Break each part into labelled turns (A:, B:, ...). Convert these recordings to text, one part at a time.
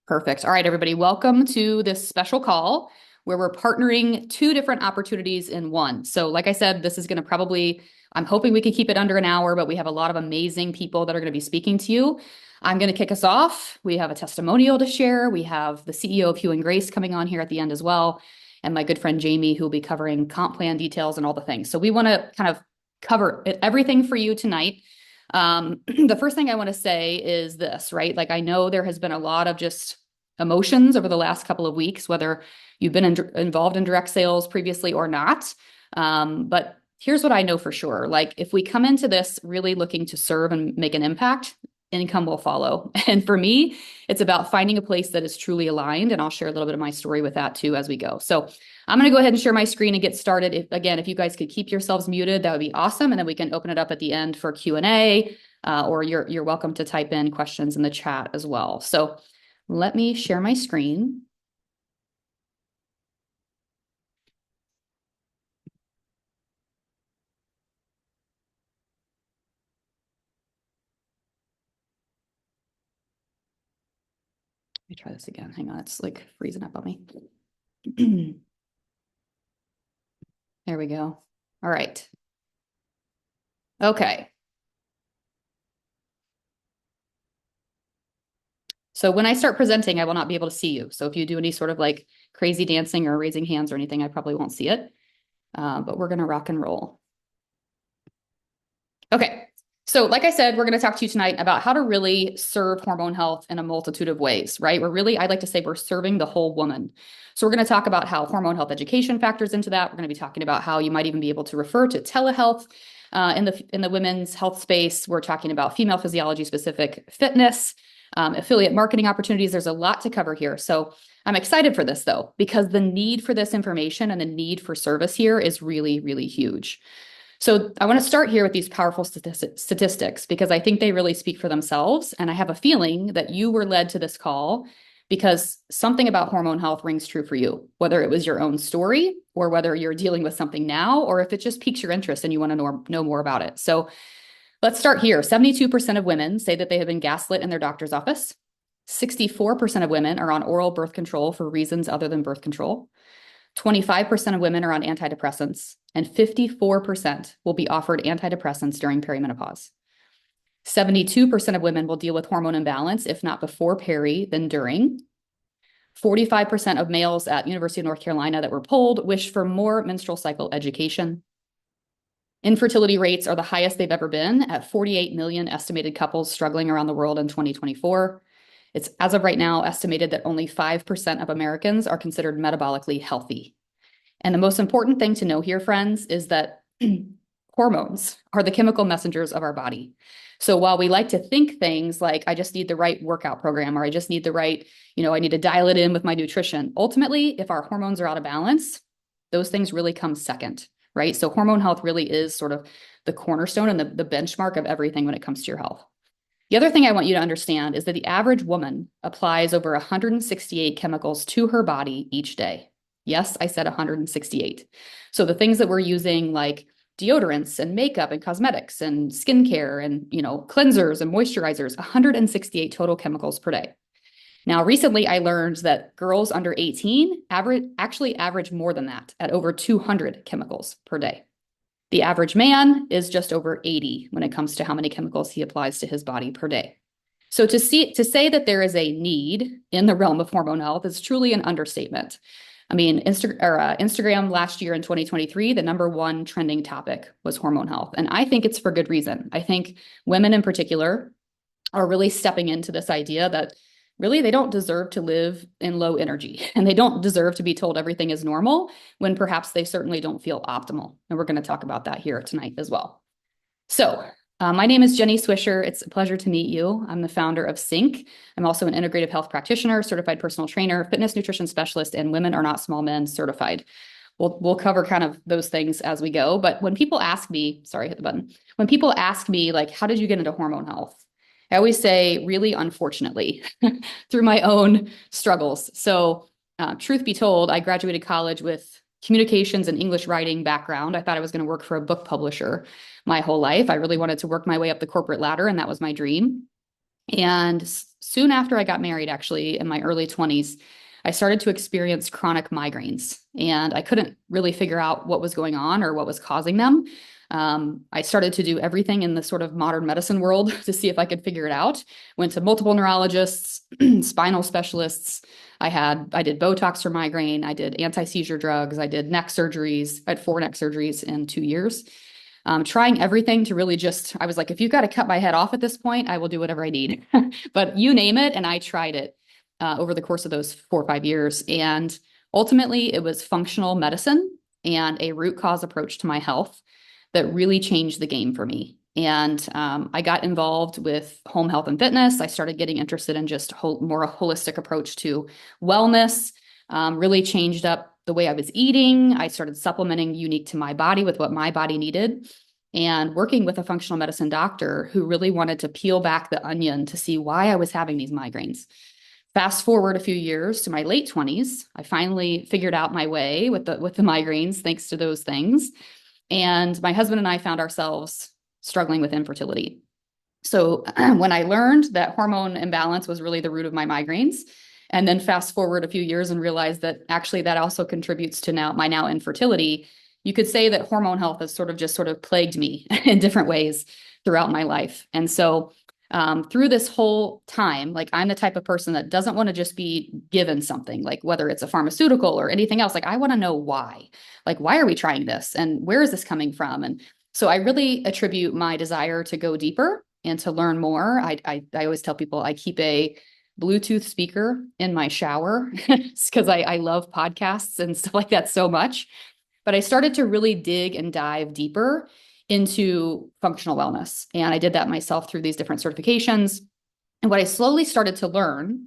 A: Perfect. All right, everybody, welcome to this special call where we're partnering two different opportunities in one. So, like I said, this is going to probably, I'm hoping we can keep it under an hour, but we have a lot of amazing people that are going to be speaking to you. I'm going to kick us off. We have a testimonial to share. We have the CEO of Hugh and Grace coming on here at the end as well, and my good friend Jamie, who will be covering comp plan details and all the things. So, we want to kind of cover everything for you tonight. The first thing I want to say is this, right? Like, I know there has been a lot of just emotions over the last couple of weeks, whether you've been involved in direct sales previously or not. But here's what I know for sure. Like, if we come into this really looking to serve and make an impact, income will follow. And for me, it's about finding a place that is truly aligned. And I'll share a little bit of my story with that too as we go. So I'm going to go ahead and share my screen and get started. If you guys could keep yourselves muted, that would be awesome. And then we can open it up at the end for Q&A, or you're welcome to type in questions in the chat as well. So let me share my screen. Let me try this again. Hang on, it's like freezing up on me. There we go. All right. Okay. So when I start presenting, I will not be able to see you. So if you do any sort of like crazy dancing or raising hands or anything, I probably won't see it. But we're going to rock and roll. Okay. So like I said, we're going to talk to you tonight about how to really serve hormone health in a multitude of ways, right? I like to say we're serving the whole woman. So we're going to talk about how hormone health education factors into that. We're going to be talking about how you might even be able to refer to telehealth in the women's health space. We're talking about female physiology specific fitness, affiliate marketing opportunities. There's a lot to cover here. So I'm excited for this though, because the need for this information and the need for service here is really, really huge. So I want to start here with these powerful statistics because I think they really speak for themselves. And I have a feeling that you were led to this call because something about hormone health rings true for you, whether it was your own story or whether you're dealing with something now, or if it just piques your interest and you want to know more about it. So let's start here. 72% of women say that they have been gaslit in their doctor's office. 64% of women are on oral birth control for reasons other than birth control. 25% of women are on antidepressants, and 54% will be offered antidepressants during perimenopause. 72% of women will deal with hormone imbalance, if not before peri, then during. 45% of males at University of North Carolina that were polled wish for more menstrual cycle education. Infertility rates are the highest they've ever been at 48 million estimated couples struggling around the world in 2024. It's, as of right now, estimated that only 5% of Americans are considered metabolically healthy. And the most important thing to know here, friends, is that hormones are the chemical messengers of our body. So while we like to think things like, I just need the right workout program, or I just need the right, I need to dial it in with my nutrition. Ultimately, if our hormones are out of balance, those things really come second, right? So hormone health really is sort of the cornerstone and the benchmark of everything when it comes to your health. The other thing I want you to understand is that the average woman applies over 168 chemicals to her body each day. Yes, I said 168. So the things that we're using, like deodorants and makeup and cosmetics and skincare and, cleansers and moisturizers, 168 total chemicals per day. Now, recently I learned that girls under 18 actually average more than that at over 200 chemicals per day. The average man is just over 80 when it comes to how many chemicals he applies to his body per day. So to say that there is a need in the realm of hormone health is truly an understatement. I mean, Instagram last year in 2023, the number one trending topic was hormone health. And I think it's for good reason. I think women in particular are really stepping into this idea that really they don't deserve to live in low energy, and they don't deserve to be told everything is normal when perhaps they certainly don't feel optimal. And we're going to talk about that here tonight as well. So my name is Jenny Swisher. It's a pleasure to meet you. I'm the founder of Sync. I'm also an integrative health practitioner, certified personal trainer, fitness nutrition specialist, and Women Are Not Small Men certified. We'll cover kind of those things as we go. But when people ask me, sorry, hit the button. When people ask me, like, how did you get into hormone health? I always say, really, unfortunately, through my own struggles. So truth be told, I graduated college with communications and English writing background. I thought I was going to work for a book publisher my whole life. I really wanted to work my way up the corporate ladder, and that was my dream. And soon after I got married, actually, in my early 20s, I started to experience chronic migraines, and I couldn't really figure out what was going on or what was causing them. I started to do everything in the sort of modern medicine world to see if I could figure it out. Went to multiple neurologists, spinal specialists. I did Botox for migraine. I did anti-seizure drugs. I did neck surgeries. I had 4 neck surgeries in 2 years. Trying everything to really I was like, if you've got to cut my head off at this point, I will do whatever I need. But you name it, and I tried it over the course of those 4 or 5 years. And ultimately, it was functional medicine and a root cause approach to my health that really changed the game for me. And I got involved with home health and fitness. I started getting interested in just more a holistic approach to wellness, really changed up the way I was eating. I started supplementing unique to my body with what my body needed, and working with a functional medicine doctor who really wanted to peel back the onion to see why I was having these migraines. Fast forward a few years to my late 20s, I finally figured out my way with the migraines, thanks to those things. And my husband and I found ourselves struggling with infertility. So when I learned that hormone imbalance was really the root of my migraines, and then fast forward a few years and realized that actually that also contributes to my infertility, you could say that hormone health has sort of plagued me in different ways throughout my life. And so through this whole time, like, I'm the type of person that doesn't want to just be given something, like whether it's a pharmaceutical or anything else. Like, I want to know why. Like, why are we trying this? And where is this coming from? And so I really attribute my desire to go deeper and to learn more. I always tell people I keep a Bluetooth speaker in my shower because I love podcasts and stuff like that so much. But I started to really dig and dive deeper into functional wellness. And I did that myself through these different certifications. And what I slowly started to learn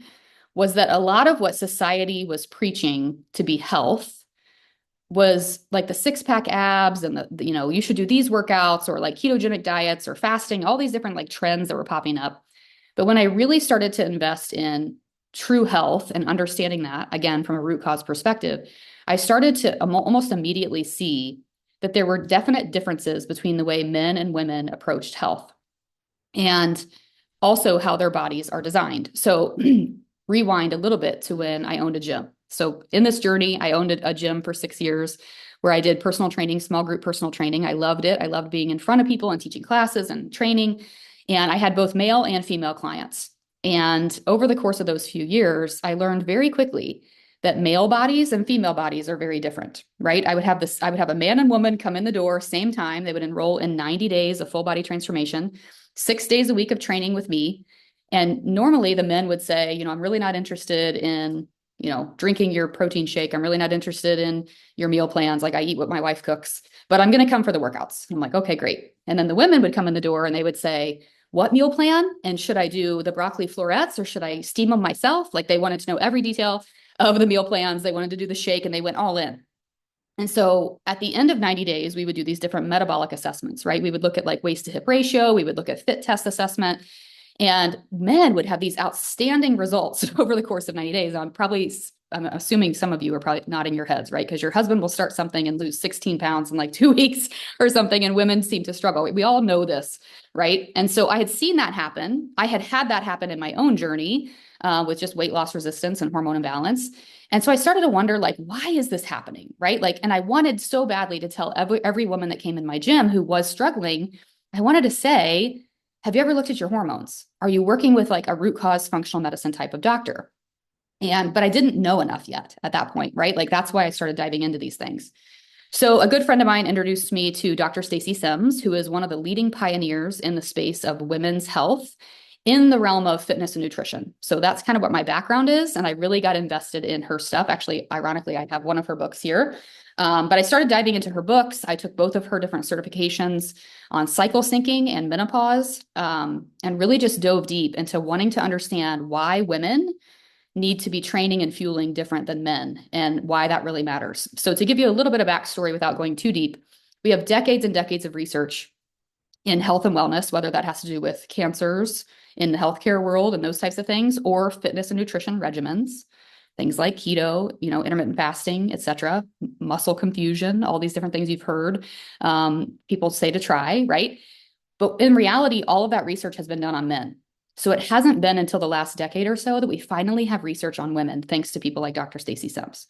A: was that a lot of what society was preaching to be health was like the 6-pack abs and you should do these workouts, or like ketogenic diets or fasting, all these different like trends that were popping up. But when I really started to invest in true health and understanding that, again, from a root cause perspective, I started to almost immediately see that there were definite differences between the way men and women approached health, and also how their bodies are designed. So rewind a little bit to when I owned a gym. So in this journey, I owned a gym for 6 years where I did personal training, small group personal training. I loved it. I loved being in front of people and teaching classes and training. And I had both male and female clients. And over the course of those few years, I learned very quickly that male bodies and female bodies are very different, right? I would have a man and woman come in the door, same time. They would enroll in 90 days of full body transformation, 6 days a week of training with me. And normally the men would say, I'm really not interested in, drinking your protein shake. I'm really not interested in your meal plans. Like, I eat what my wife cooks, but I'm going to come for the workouts. I'm like, okay, great. And then the women would come in the door and they would say, what meal plan? And should I do the broccoli florets or should I steam them myself? Like, they wanted to know every detail of the meal plans. They wanted to do the shake, and they went all in. And so at the end of 90 days, we would do these different metabolic assessments, right? We would look at like waist to hip ratio. We would look at fit test assessment. And men would have these outstanding results over the course of 90 days. I'm assuming some of you are probably nodding your heads, right? Because your husband will start something and lose 16 pounds in like 2 weeks or something, and women seem to struggle. We all know this, right? And so I had seen that happen. I had that happen in my own journey with just weight loss resistance and hormone imbalance. And so I started to wonder, like, why is this happening, right? Like, and I wanted so badly to tell every woman that came in my gym who was struggling, I wanted to say, have you ever looked at your hormones? Are you working with like a root cause functional medicine type of doctor? But I didn't know enough yet at that point, right? Like, that's why I started diving into these things. So a good friend of mine introduced me to Dr. Stacy Sims, who is one of the leading pioneers in the space of women's health in the realm of fitness and nutrition. So that's kind of what my background is. And I really got invested in her stuff. Actually, ironically, I have one of her books here. But I started diving into her books. I took both of her different certifications on cycle syncing and menopause, and really just dove deep into wanting to understand why women need to be training and fueling different than men and why that really matters. So to give you a little bit of backstory without going too deep, we have decades and decades of research in health and wellness, whether that has to do with cancers in the healthcare world and those types of things, or fitness and nutrition regimens, things like keto, intermittent fasting, etc., muscle confusion, all these different things you've heard people say to try, right? But in reality, all of that research has been done on men. So it hasn't been until the last decade or so that we finally have research on women, thanks to people like Dr. Stacy Sims.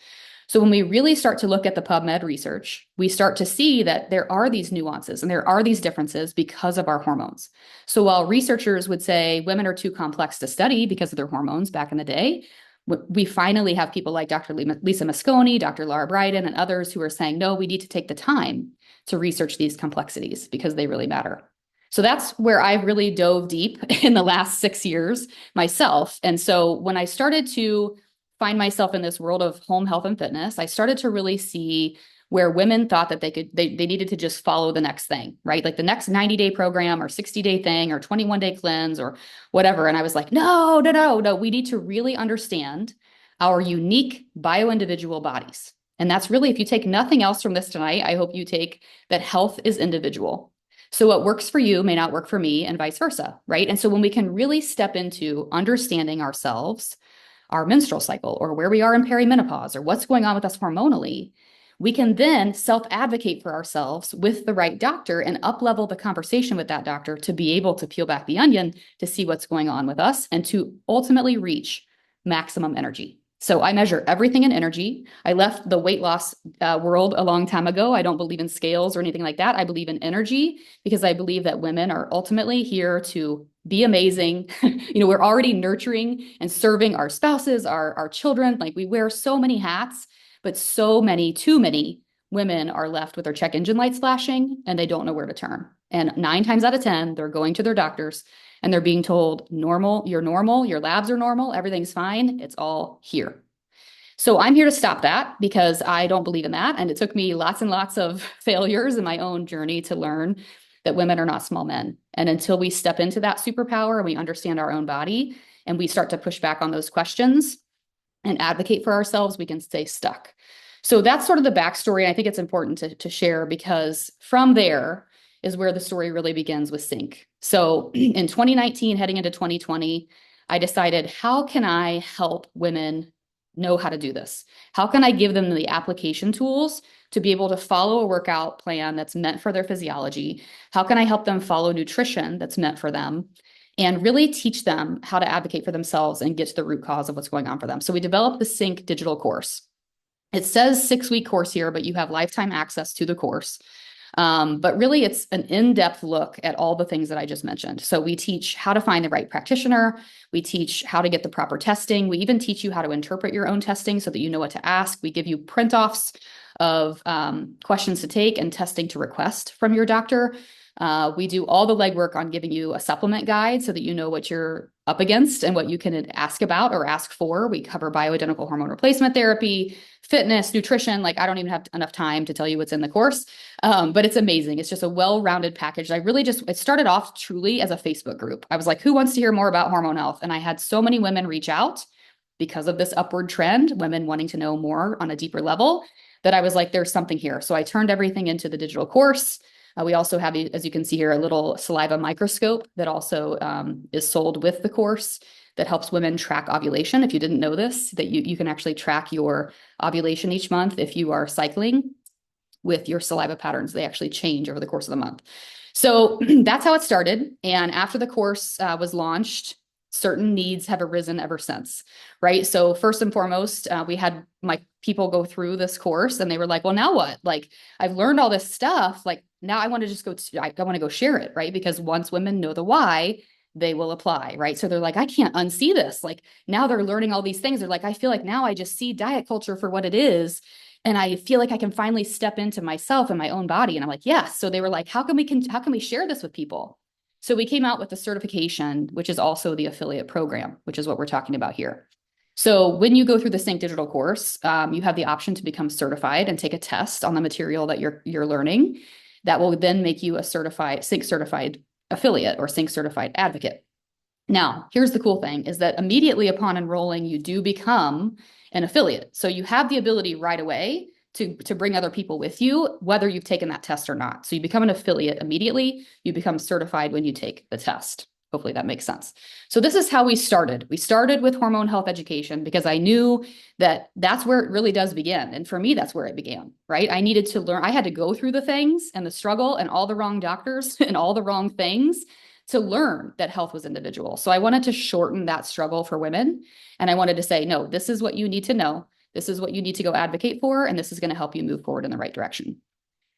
A: So when we really start to look at the PubMed research, we start to see that there are these nuances and there are these differences because of our hormones. So while researchers would say women are too complex to study because of their hormones back in the day, we finally have people like Dr. Lisa Mosconi, Dr. Laura Briden, and others who are saying, no, we need to take the time to research these complexities because they really matter. So that's where I really dove deep in the last 6 years myself. And so when I started to find myself in this world of home health and fitness, I started to really see where women thought that they needed to just follow the next thing, right? Like the next 90-day program or 60-day thing or 21-day cleanse or whatever. And I was like, no, we need to really understand our unique bio-individual bodies. And that's really, if you take nothing else from this tonight, I hope you take that health is individual. So what works for you may not work for me and vice versa, right? And so when we can really step into understanding ourselves, our menstrual cycle, or where we are in perimenopause, or what's going on with us hormonally, we can then self-advocate for ourselves with the right doctor and up-level the conversation with that doctor to be able to peel back the onion to see what's going on with us and to ultimately reach maximum energy. So I measure everything in energy. I left the weight loss world a long time ago. I don't believe in scales or anything like that. I believe in energy because I believe that women are ultimately here to be amazing. We're already nurturing and serving our spouses, our children. Like we wear so many hats, but too many women are left with their check engine lights flashing and they don't know where to turn. And 9 times out of 10, they're going to their doctors and they're being told, normal, your labs are normal, everything's fine, it's all here. So I'm here to stop that because I don't believe in that. And it took me lots and lots of failures in my own journey to learn that women are not small men. And until we step into that superpower and we understand our own body and we start to push back on those questions and advocate for ourselves, we can stay stuck. So that's sort of the backstory. I think it's important to share because from there is where the story really begins with Sync. So in 2019, heading into 2020, I decided, how can I help women know how to do this? How can I give them the application tools to be able to follow a workout plan that's meant for their physiology? How can I help them follow nutrition that's meant for them? And really teach them how to advocate for themselves and get to the root cause of what's going on for them. So we developed the Sync digital course. It says 6-week course here, but you have lifetime access to the course. But really, it's an in-depth look at all the things that I just mentioned. So we teach how to find the right practitioner. We teach how to get the proper testing. We even teach you how to interpret your own testing so that you know what to ask. We give you print-offs of questions to take and testing to request from your doctor. We do all the legwork on giving you a supplement guide so that you know what you're up against and what you can ask about or ask for. We cover bioidentical hormone replacement therapy, fitness, nutrition. Like I don't even have enough time to tell you what's in the course, but it's amazing. It's just a well-rounded package. It started off truly as a Facebook group. I was like, who wants to hear more about hormone health? And I had so many women reach out because of this upward trend, women wanting to know more on a deeper level, that I was like, there's something here. So I turned everything into the digital course. We also have, as you can see here, a little saliva microscope that also is sold with the course that helps women track ovulation. If you didn't know this, that you can actually track your ovulation each month if you are cycling with your saliva patterns. They actually change over the course of the month. So that's how it started. And after the course was launched, certain needs have arisen ever since, right? So first and foremost, we had my people go through this course and they were like, well, now what? Like, I've learned all this stuff. Like, now I want to just I want to go share it, right? Because once women know the why, they will apply, right? So they're like, I can't unsee this. Like, now they're learning all these things. They're like, I feel like now I just see diet culture for what it is. And I feel like I can finally step into myself and my own body. And I'm like, yes. So they were like, how can we share this with people? So we came out with the certification, which is also the affiliate program, which is what we're talking about here. So when you go through the Sync digital course, you have the option to become certified and take a test on the material that you're learning. That will then make you a Sync certified affiliate or Sync certified advocate. Now, here's the cool thing is that immediately upon enrolling, you do become an affiliate. So you have the ability right away to bring other people with you, whether you've taken that test or not. So you become an affiliate immediately. You become certified when you take the test. Hopefully that makes sense. So this is how we started. We started with hormone health education because I knew that that's where it really does begin. And for me, that's where it began, right? I needed to learn. I had to go through the things and the struggle and all the wrong doctors and all the wrong things to learn that health was individual. So I wanted to shorten that struggle for women. And I wanted to say, no, this is what you need to know. This is what you need to go advocate for. And this is going to help you move forward in the right direction.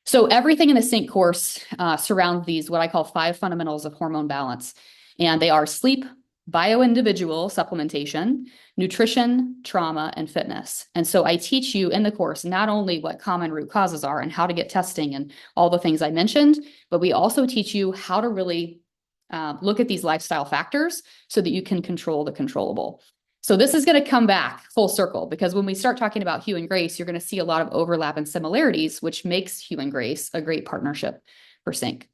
A: So everything in the Sync course surrounds these, what I call 5 fundamentals of hormone balance. And they are sleep, bio-individual supplementation, nutrition, trauma, and fitness. And so I teach you in the course not only what common root causes are and how to get testing and all the things I mentioned, but we also teach you how to really look at these lifestyle factors so that you can control the controllable. So this is going to come back full circle, because when we start talking about Hugh and Grace, you're going to see a lot of overlap and similarities, which makes Hugh and Grace a great partnership for Sync.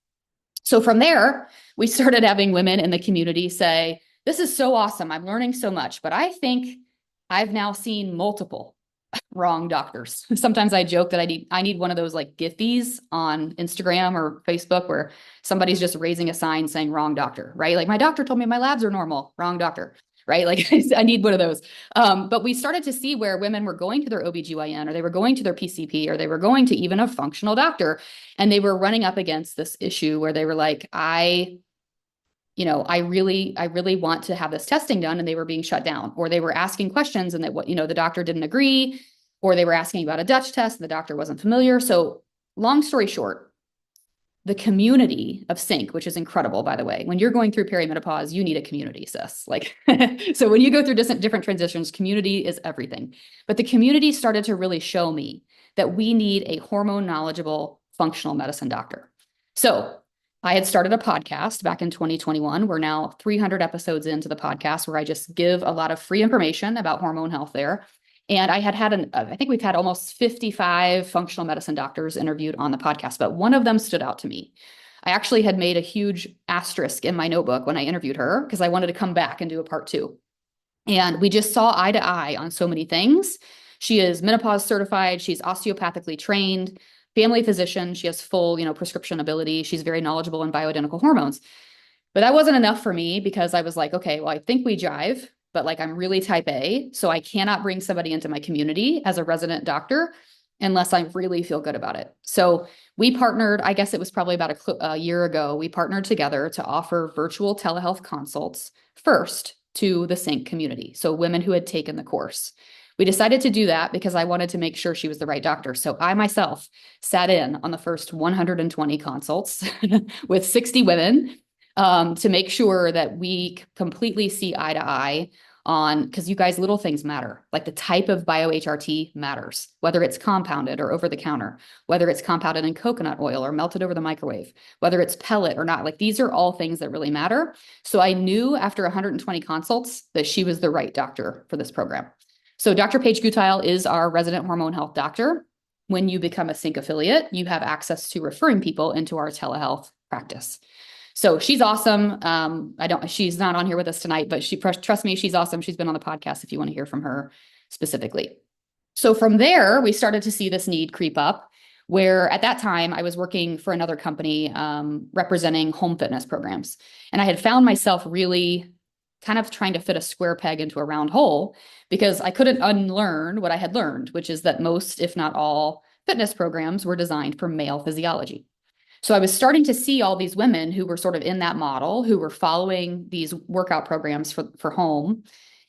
A: So from there, we started having women in the community say, this is so awesome. I'm learning so much, but I think I've now seen multiple wrong doctors. Sometimes I joke that I need one of those like Giphies on Instagram or Facebook where somebody's just raising a sign saying wrong doctor, right? Like, my doctor told me my labs are normal, wrong doctor, right? Like I need one of those. But we started to see where women were going to their OBGYN, or they were going to their PCP, or they were going to even a functional doctor, and they were running up against this issue where they were like, I really want to have this testing done, and they were being shut down, or they were asking questions and that the doctor didn't agree, or they were asking about a Dutch test and the doctor wasn't familiar. So long story short, the community of Sync, which is incredible, by the way, when you're going through perimenopause, you need a community, sis. Like, so when you go through different transitions, community is everything. But the community started to really show me that we need a hormone knowledgeable functional medicine doctor. So I had started a podcast back in 2021. We're now 300 episodes into the podcast where I just give a lot of free information about hormone health there. And I think we've had almost 55 functional medicine doctors interviewed on the podcast, but one of them stood out to me. I actually had made a huge asterisk in my notebook when I interviewed her because I wanted to come back and do a part 2. And we just saw eye to eye on so many things. She is menopause certified. She's osteopathically trained, family physician. She has full, prescription ability. She's very knowledgeable in bioidentical hormones. But that wasn't enough for me because I was like, okay, well, I think we jive, but like I'm really type A, so I cannot bring somebody into my community as a resident doctor unless I really feel good about it. So we partnered, I guess it was probably about a year ago, we partnered together to offer virtual telehealth consults first to the Sync community, so women who had taken the course. We decided to do that because I wanted to make sure she was the right doctor. So I myself sat in on the first 120 consults with 60 women to make sure that we completely see eye to eye on, because you guys, little things matter. Like the type of bio-HRT matters, whether it's compounded or over the counter, whether it's compounded in coconut oil or melted over the microwave, whether it's pellet or not. Like these are all things that really matter. So I knew after 120 consults that she was the right doctor for this program. So Dr. Paige Gutile is our resident hormone health doctor. When you become a Sync affiliate, you have access to referring people into our telehealth practice. So she's awesome. She's not on here with us tonight, but trust me, she's awesome. She's been on the podcast if you want to hear from her specifically. So from there, we started to see this need creep up, where at that time I was working for another company representing home fitness programs. And I had found myself really kind of trying to fit a square peg into a round hole because I couldn't unlearn what I had learned, which is that most, if not all, fitness programs were designed for male physiology. So I was starting to see all these women who were sort of in that model, who were following these workout programs for home,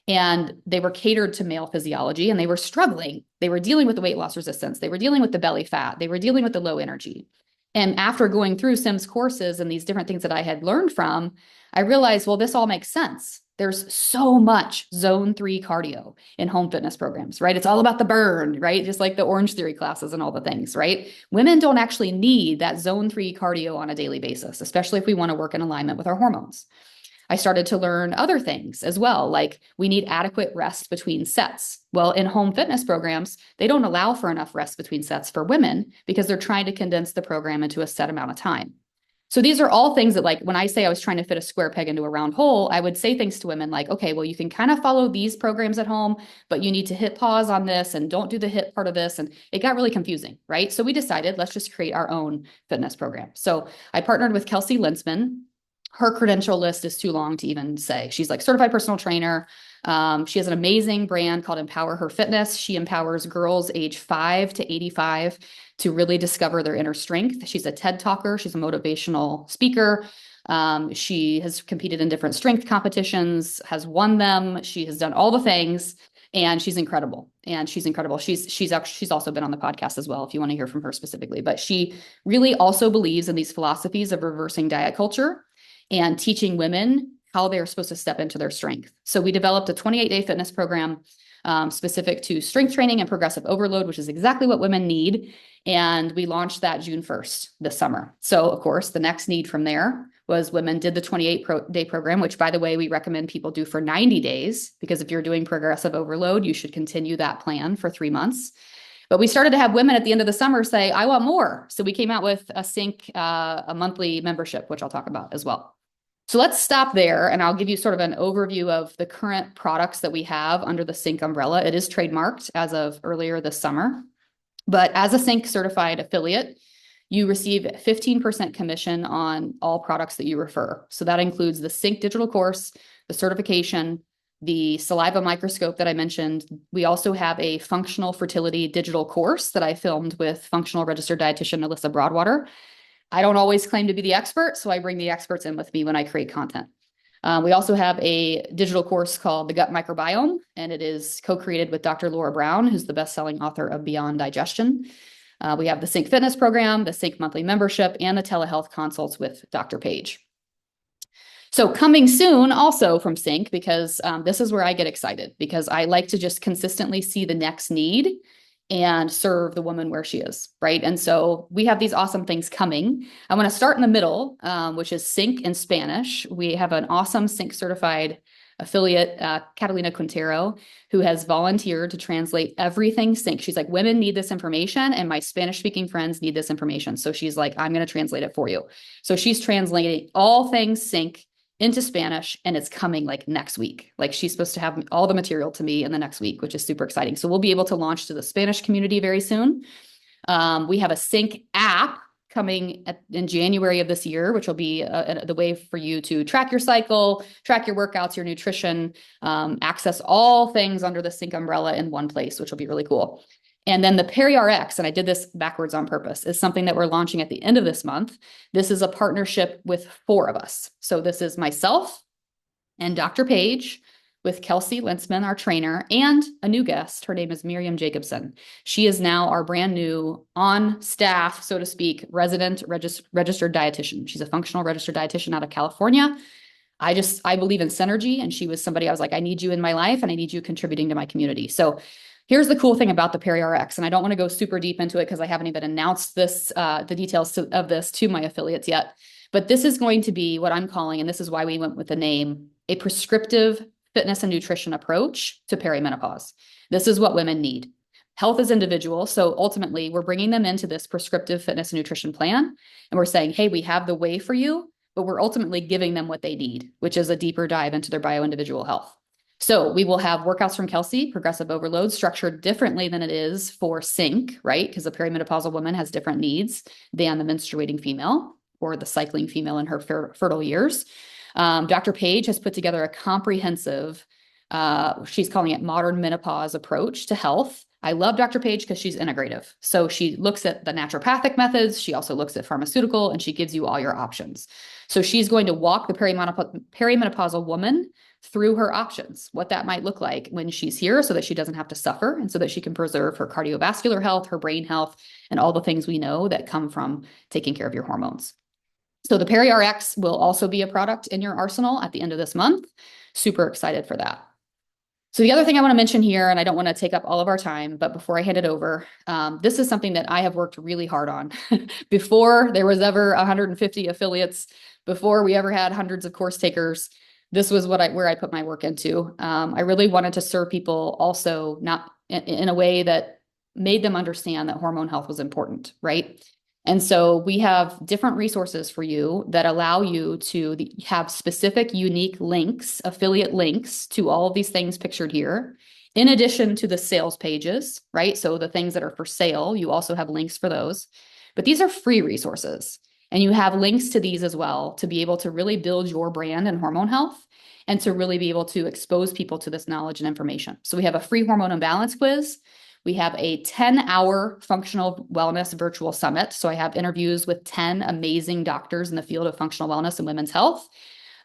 A: and they were catered to male physiology, and they were struggling. They were dealing with the weight loss resistance. They were dealing with the belly fat. They were dealing with the low energy. And after going through Sims courses and these different things that I had learned from, I realized, well, this all makes sense. There's so much zone 3 cardio in home fitness programs, right? It's all about the burn, right? Just like the Orange Theory classes and all the things, right? Women don't actually need that zone 3 cardio on a daily basis, especially if we want to work in alignment with our hormones. I started to learn other things as well, like we need adequate rest between sets. Well, in home fitness programs, they don't allow for enough rest between sets for women because they're trying to condense the program into a set amount of time. So these are all things that, like, when I say I was trying to fit a square peg into a round hole, I would say things to women like, okay, well, you can kind of follow these programs at home, but you need to hit pause on this and don't do the hit part of this. And it got really confusing, right? So we decided, let's just create our own fitness program. So I partnered with Kelsey Linsman. Her credential list is too long to even say. She's like certified personal trainer. She has an amazing brand called Empower Her Fitness. She empowers girls age 5 to 85 to really discover their inner strength. She's a TED talker. She's a motivational speaker. She has competed in different strength competitions, has won them. She has done all the things, and she's incredible. She's also been on the podcast as well, if you want to hear from her specifically. But she really also believes in these philosophies of reversing diet culture and teaching women how they're supposed to step into their strength. So we developed a 28-day fitness program specific to strength training and progressive overload, which is exactly what women need. And we launched that June 1st this summer. So of course, the next need from there was women did the 28-day program, which by the way, we recommend people do for 90 days, because if you're doing progressive overload, you should continue that plan for 3 months. But we started to have women at the end of the summer say, I want more. So we came out with a Sync, a monthly membership, which I'll talk about as well. So let's stop there, and I'll give you sort of an overview of the current products that we have under the Sync umbrella. It is trademarked as of earlier this summer, but as a Sync certified affiliate, you receive 15% commission on all products that you refer. So that includes the Sync digital course, the certification, the saliva microscope that I mentioned. We also have a functional fertility digital course that I filmed with functional registered dietitian Alyssa Broadwater. I don't always claim to be the expert, so I bring the experts in with me when I create content. We also have a digital course called The Gut Microbiome, and it is co-created with Dr. Laura Brown, who's the best-selling author of Beyond Digestion. We have the Sync Fitness program, the Sync monthly membership, and the telehealth consults with Dr. Page. So coming soon also from Sync, because this is where I get excited, because I like to just consistently see the next need and serve the woman where she is, right? And so we have these awesome things coming. I want to start in the middle, which is Sync in Spanish. We have an awesome Sync certified affiliate, Catalina Quintero, who has volunteered to translate everything Sync. She's like, women need this information, and my Spanish-speaking friends need this information. So she's like, I'm going to translate it for you. So she's translating all things Sync into Spanish, and it's coming like next week. Like she's supposed to have all the material to me in the next week, which is super exciting. So we'll be able to launch to the Spanish community very soon. We have a Sync app coming in January of this year, which will be the way for you to track your cycle, track your workouts, your nutrition, access all things under the Sync umbrella in one place, which will be really cool. And then the PeriRx, and I did this backwards on purpose, is something that we're launching at the end of this month. This is a partnership with 4 of us. So this is myself and Dr. Page with Kelsey Lintzman, our trainer, and a new guest. Her name is Miriam Jacobson. She is now our brand new on staff, so to speak, resident registered dietitian. She's a functional registered dietitian out of California. I believe in synergy, and she was somebody I was like, I need you in my life and I need you contributing to my community. So here's the cool thing about the PeriRx, and I don't want to go super deep into it because I haven't even announced this, the details of this to my affiliates yet. But this is going to be what I'm calling, and this is why we went with the name, a prescriptive fitness and nutrition approach to perimenopause. This is what women need. Health is individual, so ultimately we're bringing them into this prescriptive fitness and nutrition plan, and we're saying, hey, we have the way for you, but we're ultimately giving them what they need, which is a deeper dive into their bio-individual health. So we will have workouts from Kelsey, progressive overload, structured differently than it is for Sync, right? Because the perimenopausal woman has different needs than the menstruating female or the cycling female in her fertile years. Dr. Page has put together a comprehensive, she's calling it modern menopause approach to health. I love Dr. Page because she's integrative. So she looks at the naturopathic methods. She also looks at pharmaceutical, and she gives you all your options. So she's going to walk the perimenopausal woman through her options, what that might look like when she's here, so that she doesn't have to suffer and so that she can preserve her cardiovascular health, her brain health, and all the things we know that come from taking care of your hormones. So the PeriRx will also be a product in your arsenal at the end of this month. Super excited for that. So the other thing I want to mention here, and I don't want to take up all of our time, but before I hand it over, this is something that I have worked really hard on. Before there was ever 150 affiliates, before we ever had hundreds of course takers, this was where I put my work into. I really wanted to serve people also not in a way that made them understand that hormone health was important, right? And so we have different resources for you that allow you to have specific, unique links, affiliate links to all of these things pictured here, in addition to the sales pages, right? So the things that are for sale, you also have links for those. But these are free resources. And you have links to these as well to be able to really build your brand in hormone health and to really be able to expose people to this knowledge and information. So we have a free hormone imbalance quiz. We have a 10-hour functional wellness virtual summit. So I have interviews with 10 amazing doctors in the field of functional wellness and women's health.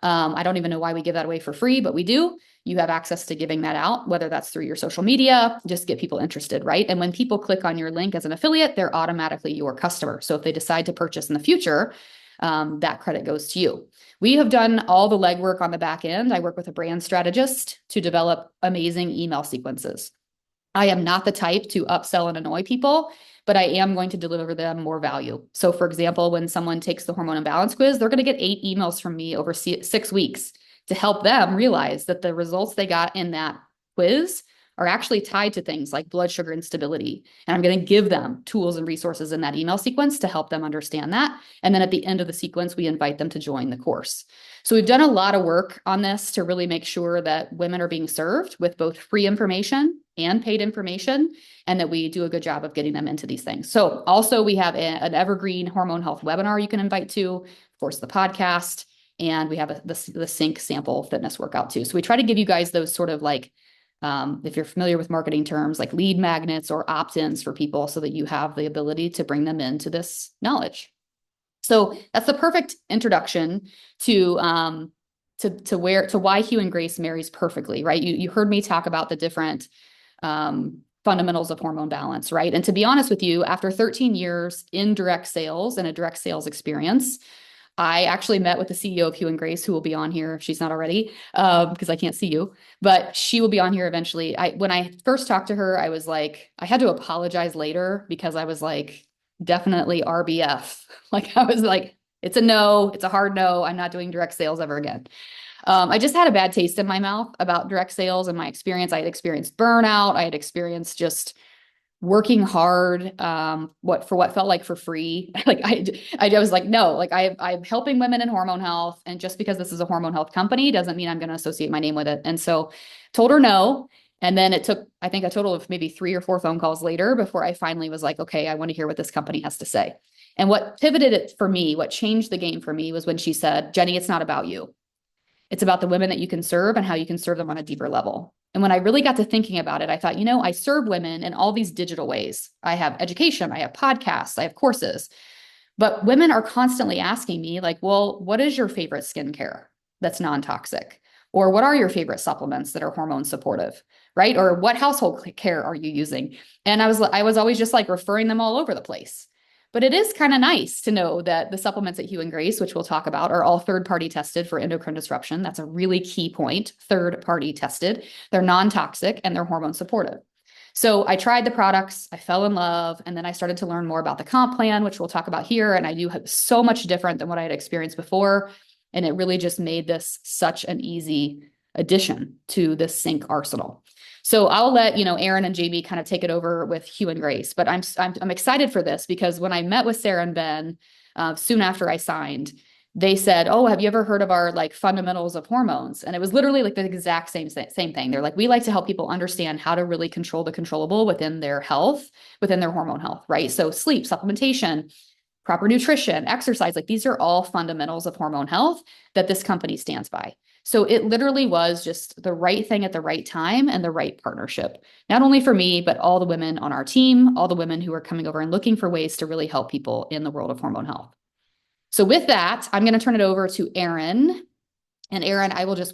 A: I don't even know why we give that away for free, but we do. You have access to giving that out, whether that's through your social media, just get people interested, right? And when people click on your link as an affiliate, they're automatically your customer. So if they decide to purchase in the future, that credit goes to you. We have done all the legwork on the back end. I work with a brand strategist to develop amazing email sequences. I am not the type to upsell and annoy people, but I am going to deliver them more value. So for example, when someone takes the hormone imbalance quiz, they're going to get 8 emails from me over 6 weeks to help them realize that the results they got in that quiz are actually tied to things like blood sugar instability. And I'm going to give them tools and resources in that email sequence to help them understand that. And then at the end of the sequence, we invite them to join the course. So we've done a lot of work on this to really make sure that women are being served with both free information and paid information, and that we do a good job of getting them into these things. So also we have an evergreen hormone health webinar you can invite to, of course, the podcast, and we have the Sync sample fitness workout too. So we try to give you guys those sort of like, if you're familiar with marketing terms, like lead magnets or opt-ins for people so that you have the ability to bring them into this knowledge. So that's the perfect introduction to why Hugh and Grace marries perfectly, right? You heard me talk about the different fundamentals of hormone balance, right? And to be honest with you, after 13 years in direct sales and a direct sales experience, I actually met with the CEO of Hugh and Grace, who will be on here if she's not already, because I can't see you, but she will be on here eventually. When I first talked to her, I was like, I had to apologize later because I was like, definitely RBF. Like I was like, it's a no, it's a hard no. I'm not doing direct sales ever again. I just had a bad taste in my mouth about direct sales and my experience. I had experienced burnout. I had experienced just working hard, what felt like for free. Like I was like, no, like I'm helping women in hormone health. And just because this is a hormone health company doesn't mean I'm going to associate my name with it. And so told her no. And then it took, I think, a total of maybe 3 or 4 phone calls later before I finally was like, okay, I want to hear what this company has to say. And what pivoted it for me, what changed the game for me was when she said, Jenny, it's not about you. It's about the women that you can serve and how you can serve them on a deeper level. And when I really got to thinking about it, I thought, I serve women in all these digital ways. I have education, I have podcasts, I have courses, but women are constantly asking me like, well, what is your favorite skincare that's non-toxic? Or what are your favorite supplements that are hormone supportive, right? Or what household care are you using? And I was always just like referring them all over the place. But it is kind of nice to know that the supplements at Hugh and Grace, which we'll talk about, are all third-party tested for endocrine disruption. That's a really key point, third-party tested. They're non-toxic and they're hormone supportive. So I tried the products, I fell in love, and then I started to learn more about the comp plan, which we'll talk about here. And I knew it was so much different than what I had experienced before. And it really just made this such an easy addition to this Sync arsenal. So I'll let, Aaron and Jamie kind of take it over with Hugh and Grace, but I'm excited for this because when I met with Sarah and Ben, soon after I signed, they said, oh, have you ever heard of our like fundamentals of hormones? And it was literally like the exact same thing. They're like, we like to help people understand how to really control the controllable within their health, within their hormone health, right? So sleep, supplementation, proper nutrition, exercise, like these are all fundamentals of hormone health that this company stands by. So it literally was just the right thing at the right time and the right partnership, not only for me, but all the women on our team, all the women who are coming over and looking for ways to really help people in the world of hormone health. So with that, I'm going to turn it over to Aaron. And Aaron, I'll just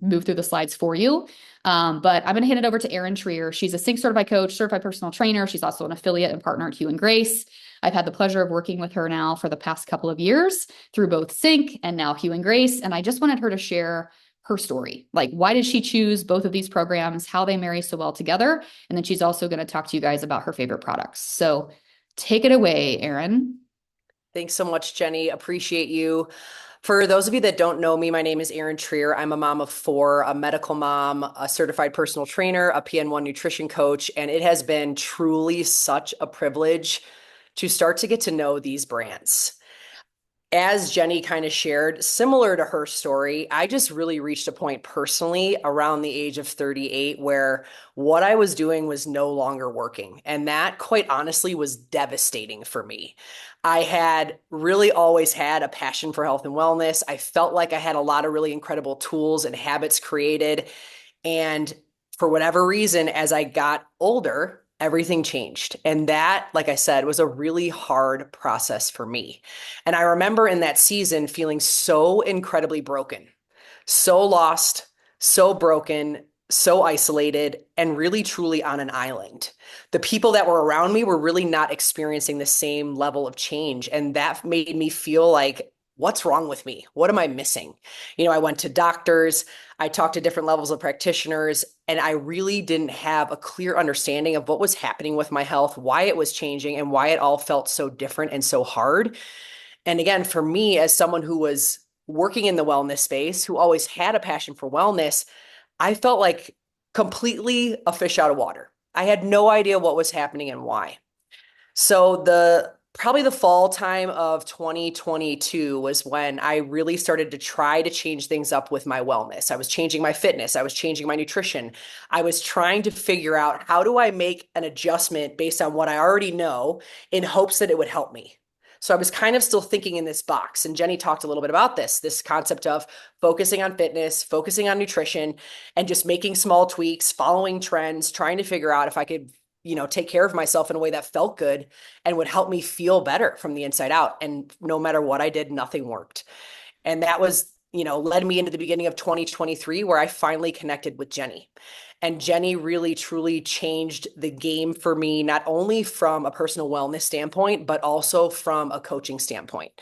A: move through the slides for you. But I'm going to hand it over to Erin Trier. She's a Sync certified coach, certified personal trainer. She's also an affiliate and partner at Hugh and Grace. I've had the pleasure of working with her now for the past couple of years through both Sync and now Hugh and Grace. And I just wanted her to share her story. Like, why did she choose both of these programs, how they marry so well together? And then she's also going to talk to you guys about her favorite products. So take it away, Erin.
B: Thanks so much, Jenny. Appreciate you. For those of you that don't know me, my name is Erin Trier. I'm a mom of 4, a medical mom, a certified personal trainer, a PN1 nutrition coach, and it has been truly such a privilege to start to get to know these brands. As Jenny kind of shared, similar to her story, I just really reached a point personally around the age of 38 where what I was doing was no longer working. And that, quite honestly, was devastating for me. I had really always had a passion for health and wellness. I felt like I had a lot of really incredible tools and habits created. And for whatever reason, as I got older, everything changed. And that, like I said, was a really hard process for me. And I remember in that season feeling so incredibly broken, so lost, so broken, so isolated, and really truly on an island. The people that were around me were really not experiencing the same level of change. And that made me feel like, what's wrong with me? What am I missing? I went to doctors, I talked to different levels of practitioners, and I really didn't have a clear understanding of what was happening with my health, why it was changing, and why it all felt so different and so hard. And again, for me, as someone who was working in the wellness space, who always had a passion for wellness, I felt like completely a fish out of water. I had no idea what was happening and why. So probably the fall time of 2022 was when I really started to try to change things up with my wellness. I was changing my fitness, I was changing my nutrition. I was trying to figure out, how do I make an adjustment based on what I already know in hopes that it would help me. So I was kind of still thinking in this box. And Jenny talked a little bit about this concept of focusing on fitness, focusing on nutrition, and just making small tweaks, following trends, trying to figure out if I could take care of myself in a way that felt good and would help me feel better from the inside out. And no matter what I did, nothing worked. And that was, led me into the beginning of 2023, where I finally connected with Jenny. And Jenny really truly changed the game for me, not only from a personal wellness standpoint, but also from a coaching standpoint.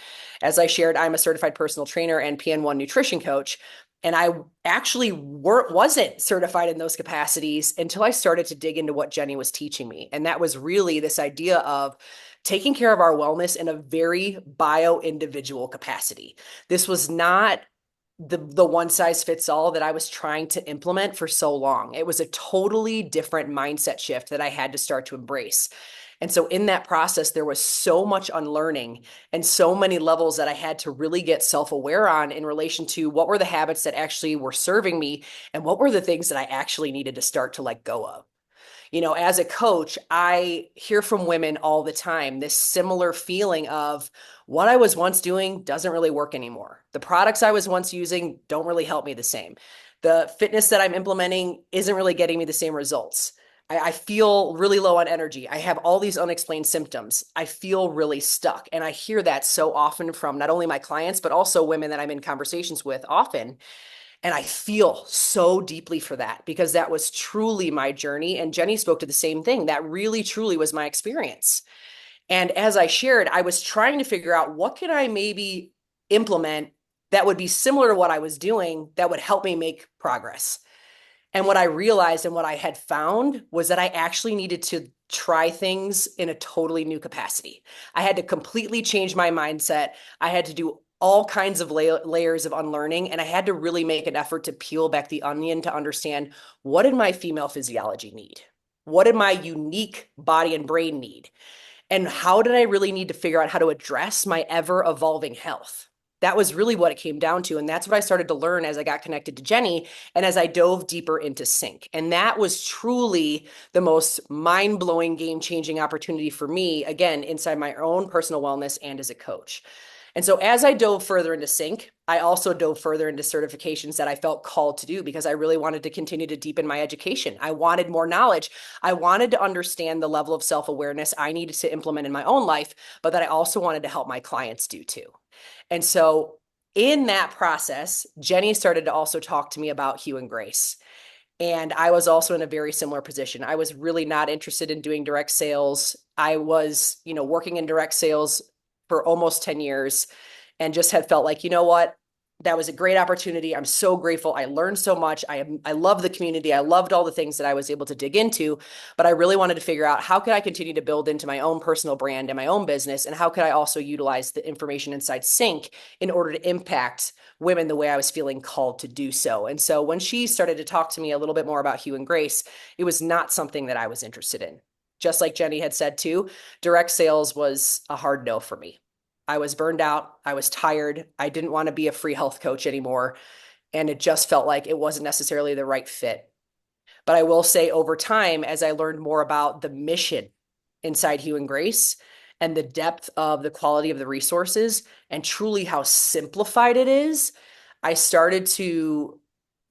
B: As I shared, I'm a certified personal trainer and PN1 nutrition coach. And I actually wasn't certified in those capacities until I started to dig into what Jenny was teaching me. And that was really this idea of taking care of our wellness in a very bio-individual capacity. This was not the one size fits all that I was trying to implement for so long. It was a totally different mindset shift that I had to start to embrace. And so in that process, there was so much unlearning and so many levels that I had to really get self-aware on in relation to what were the habits that actually were serving me and what were the things that I actually needed to start to let go of. As a coach, I hear from women all the time this similar feeling of, what I was once doing doesn't really work anymore. The products I was once using don't really help me the same. The fitness that I'm implementing isn't really getting me the same results. I feel really low on energy. I have all these unexplained symptoms. I feel really stuck. And I hear that so often from not only my clients, but also women that I'm in conversations with often. And I feel so deeply for that, because that was truly my journey. And Jenny spoke to the same thing. That really, truly was my experience. And as I shared, I was trying to figure out, what could I maybe implement that would be similar to what I was doing that would help me make progress. And what I realized and what I had found was that I actually needed to try things in a totally new capacity. I had to completely change my mindset. I had to do all kinds of layers of unlearning. And I had to really make an effort to peel back the onion to understand, what did my female physiology need? What did my unique body and brain need? And how did I really need to figure out how to address my ever evolving health? That was really what it came down to. And that's what I started to learn as I got connected to Jenny and as I dove deeper into sync. And that was truly the most mind-blowing, game-changing opportunity for me, again, inside my own personal wellness and as a coach. And so as I dove further into sync, I also dove further into certifications that I felt called to do, because I really wanted to continue to deepen my education. I wanted more knowledge. I wanted to understand the level of self-awareness I needed to implement in my own life, but that I also wanted to help my clients do too. And so in that process, Jenny started to also talk to me about Hugh and Grace. And I was also in a very similar position. I was really not interested in doing direct sales. I was, working in direct sales for almost 10 years and just had felt like, you know what? That was a great opportunity. I'm so grateful. I learned so much. I love the community. I loved all the things that I was able to dig into, but I really wanted to figure out, how could I continue to build into my own personal brand and my own business? And how could I also utilize the information inside Sync in order to impact women the way I was feeling called to do so? And so when she started to talk to me a little bit more about Hugh and Grace, it was not something that I was interested in. Just like Jenny had said too, direct sales was a hard no for me. I was burned out. I was tired. I didn't want to be a free health coach anymore. And it just felt like it wasn't necessarily the right fit. But I will say, over time, as I learned more about the mission inside Hugh and Grace and the depth of the quality of the resources and truly how simplified it is, I started to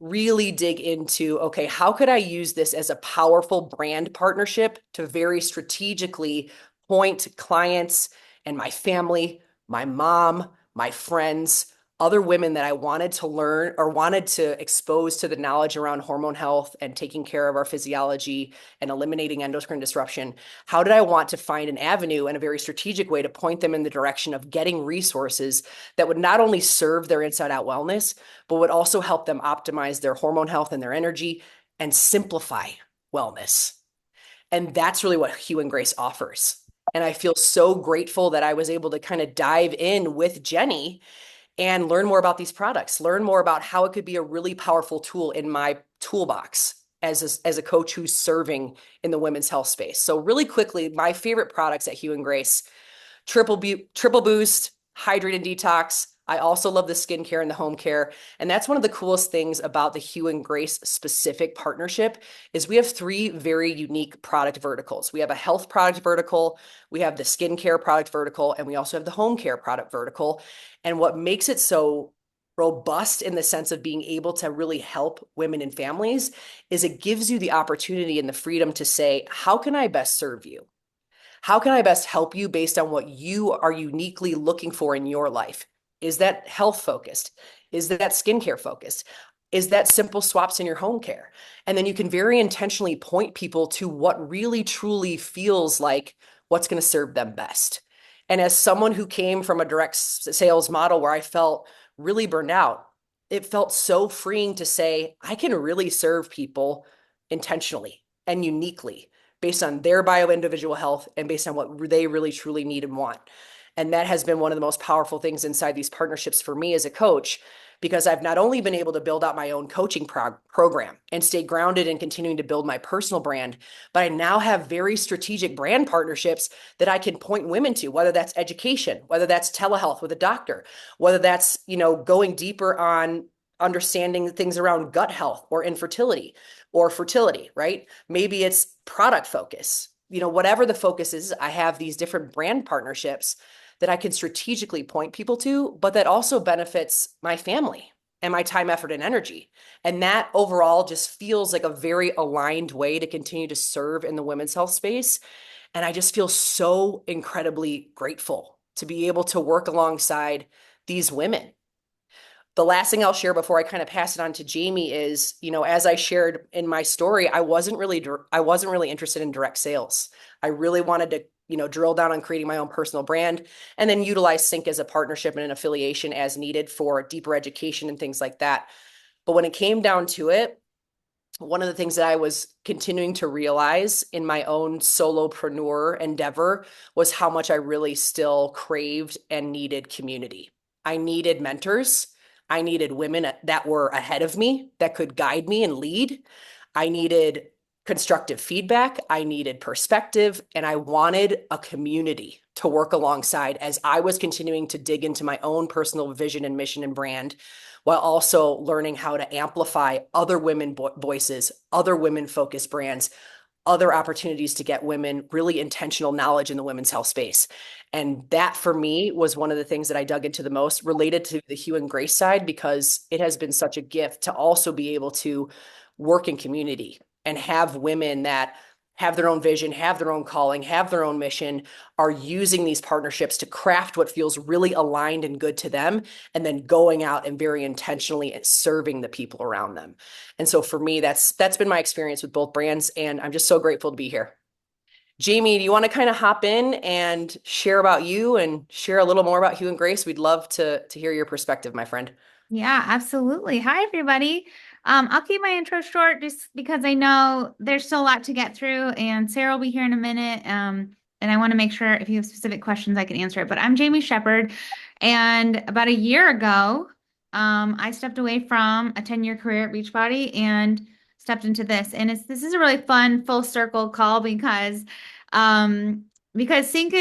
B: really dig into, okay, how could I use this as a powerful brand partnership to very strategically point clients and my family, my mom, my friends, other women that I wanted to learn or wanted to expose to the knowledge around hormone health and taking care of our physiology and eliminating endocrine disruption. How did I want to find an avenue in a very strategic way to point them in the direction of getting resources that would not only serve their inside out wellness, but would also help them optimize their hormone health and their energy and simplify wellness? And that's really what Hugh and Grace offers. And I feel so grateful that I was able to kind of dive in with Jenny and learn more about these products, learn more about how it could be a really powerful tool in my toolbox as a coach who's serving in the women's health space. So really quickly, my favorite products at Hugh and Grace: triple boost, hydrate and detox. I also love the skincare and the home care. And that's one of the coolest things about the Hugh and Grace specific partnership is we have three very unique product verticals. We have a health product vertical, we have the skincare product vertical, and we also have the home care product vertical. And what makes it so robust in the sense of being able to really help women and families is it gives you the opportunity and the freedom to say, how can I best serve you? How can I best help you based on what you are uniquely looking for in your life? Is that health focused? Is that skincare focused? Is that simple swaps in your home care? And then you can very intentionally point people to what really truly feels like what's going to serve them best. And as someone who came from a direct sales model where I felt really burned out, it felt so freeing to say, I can really serve people intentionally and uniquely based on their bio individual health and based on what they really truly need and want. And that has been one of the most powerful things inside these partnerships for me as a coach, because I've not only been able to build out my own coaching program and stay grounded in continuing to build my personal brand, but I now have very strategic brand partnerships that I can point women to, whether that's education, whether that's telehealth with a doctor, whether that's, going deeper on understanding things around gut health or infertility or fertility, right? Maybe it's product focus. Whatever the focus is, I have these different brand partnerships that I can strategically point people to, but that also benefits my family and my time, effort, and energy. And that overall just feels like a very aligned way to continue to serve in the women's health space. And I just feel so incredibly grateful to be able to work alongside these women. The last thing I'll share before I kind of pass it on to Jamie is, as I shared in my story, I wasn't really interested in direct sales. I really wanted to, drill down on creating my own personal brand and then utilize Sync as a partnership and an affiliation as needed for deeper education and things like that. But when it came down to it, one of the things that I was continuing to realize in my own solopreneur endeavor was how much I really still craved and needed community. I needed mentors. I needed women that were ahead of me that could guide me and lead. I needed constructive feedback. I needed perspective, and I wanted a community to work alongside as I was continuing to dig into my own personal vision and mission and brand, while also learning how to amplify other women voices, other women focused brands, other opportunities to get women really intentional knowledge in the women's health space. And that for me was one of the things that I dug into the most related to the Hugh and Grace side, because it has been such a gift to also be able to work in community and have women that have their own vision, have their own calling, have their own mission, are using these partnerships to craft what feels really aligned and good to them, and then going out and very intentionally serving the people around them. And so for me, that's been my experience with both brands, and I'm just so grateful to be here. Jamie, do you want to kind of hop in and share about you and share a little more about Hugh and Grace? We'd love to hear your perspective, my friend.
C: Yeah, absolutely. Hi, everybody. I'll keep my intro short just because I know there's still a lot to get through, and Sarah will be here in a minute. And I want to make sure if you have specific questions, I can answer it. But I'm Jamie Shepherd, and about a year ago, I stepped away from a 10-year career at Beachbody and stepped into this. And this is a really fun full circle call because Sync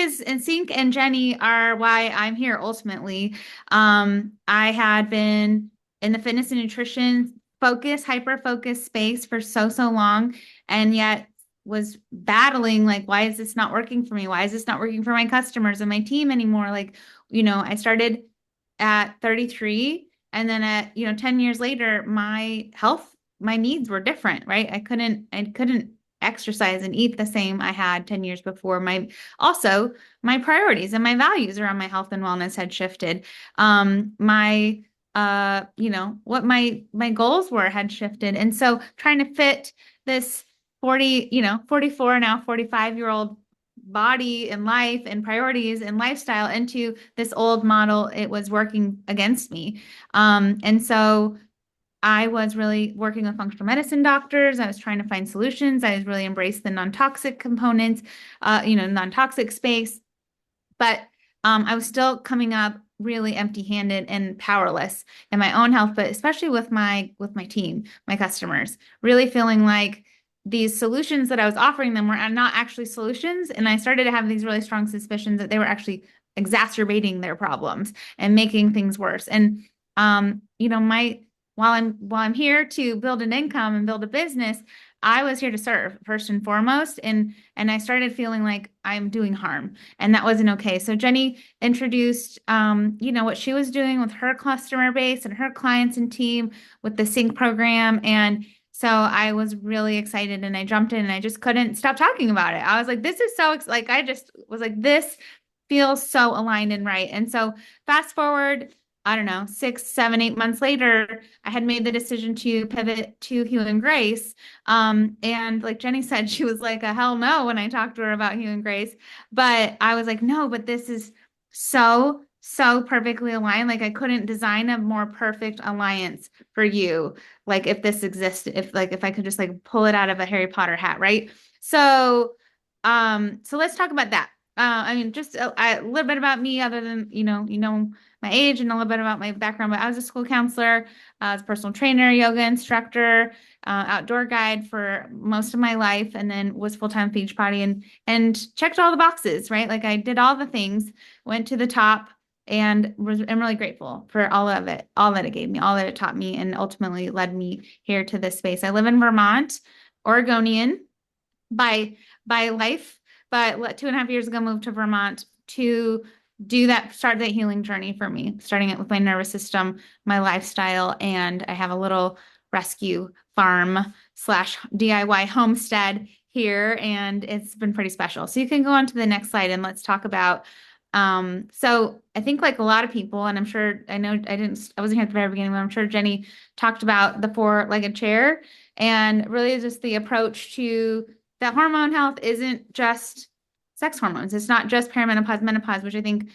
C: and Jenny are why I'm here ultimately. I had been in the fitness and nutrition hyper focus space for so long, and yet was battling like, why is this not working for me? Why is this not working for my customers and my team anymore? Like, I started at 33 And then at, 10 years later, my needs were different, right? I couldn't exercise and eat the same I had 10 years before. Also my priorities and my values around my health and wellness had shifted. My what my goals were had shifted. And so trying to fit this 44 now 45-year-old body and life and priorities and lifestyle into this old model, it was working against me. And so I was really working with functional medicine doctors. I was trying to find solutions. I was really embraced the non-toxic components, non-toxic space. But I was still coming up really empty-handed and powerless in my own health, but especially with my team, my customers, really feeling like these solutions that I was offering them were not actually solutions. And I started to have these really strong suspicions that they were actually exacerbating their problems and making things worse. And my while I'm here to build an income and build a business, I was here to serve first and foremost. And I started feeling like I'm doing harm, and that wasn't okay. So Jenny introduced, what she was doing with her customer base and her clients and team with the Sync program. And so I was really excited, and I jumped in, and I just couldn't stop talking about it. I was like, this is so, like, I just was like, this feels so aligned and right. And so fast forward, I don't know, 6, 7, 8 months later, I had made the decision to pivot to Hugh and Grace. And like Jenny said, she was like a hell no when I talked to her about Hugh and Grace. But I was like, no, but this is so, so perfectly aligned. Like I couldn't design a more perfect alliance for you. Like if this existed, if I could just like pull it out of a Harry Potter hat, right? So let's talk about that. Just a little bit about me, other than, my age and a little bit about my background. But I was a school counselor, I was a personal trainer, yoga instructor, outdoor guide for most of my life, and then was full-time Beachbody and checked all the boxes, right? Like I did all the things, went to the top, and am really grateful for all of it, all that it gave me, all that it taught me, and ultimately led me here to this space. I live in Vermont, Oregonian by life, but 2.5 years ago moved to Vermont to start that healing journey for me, starting it with my nervous system, my lifestyle, and I have a little rescue farm / DIY homestead here, and it's been pretty special. So you can go on to the next slide, and let's talk about so I think like a lot of people, and I wasn't here at the very beginning, but I'm sure Jenny talked about the 4-legged chair, and really just the approach to that hormone health isn't just sex hormones. It's not just perimenopause, menopause, which I think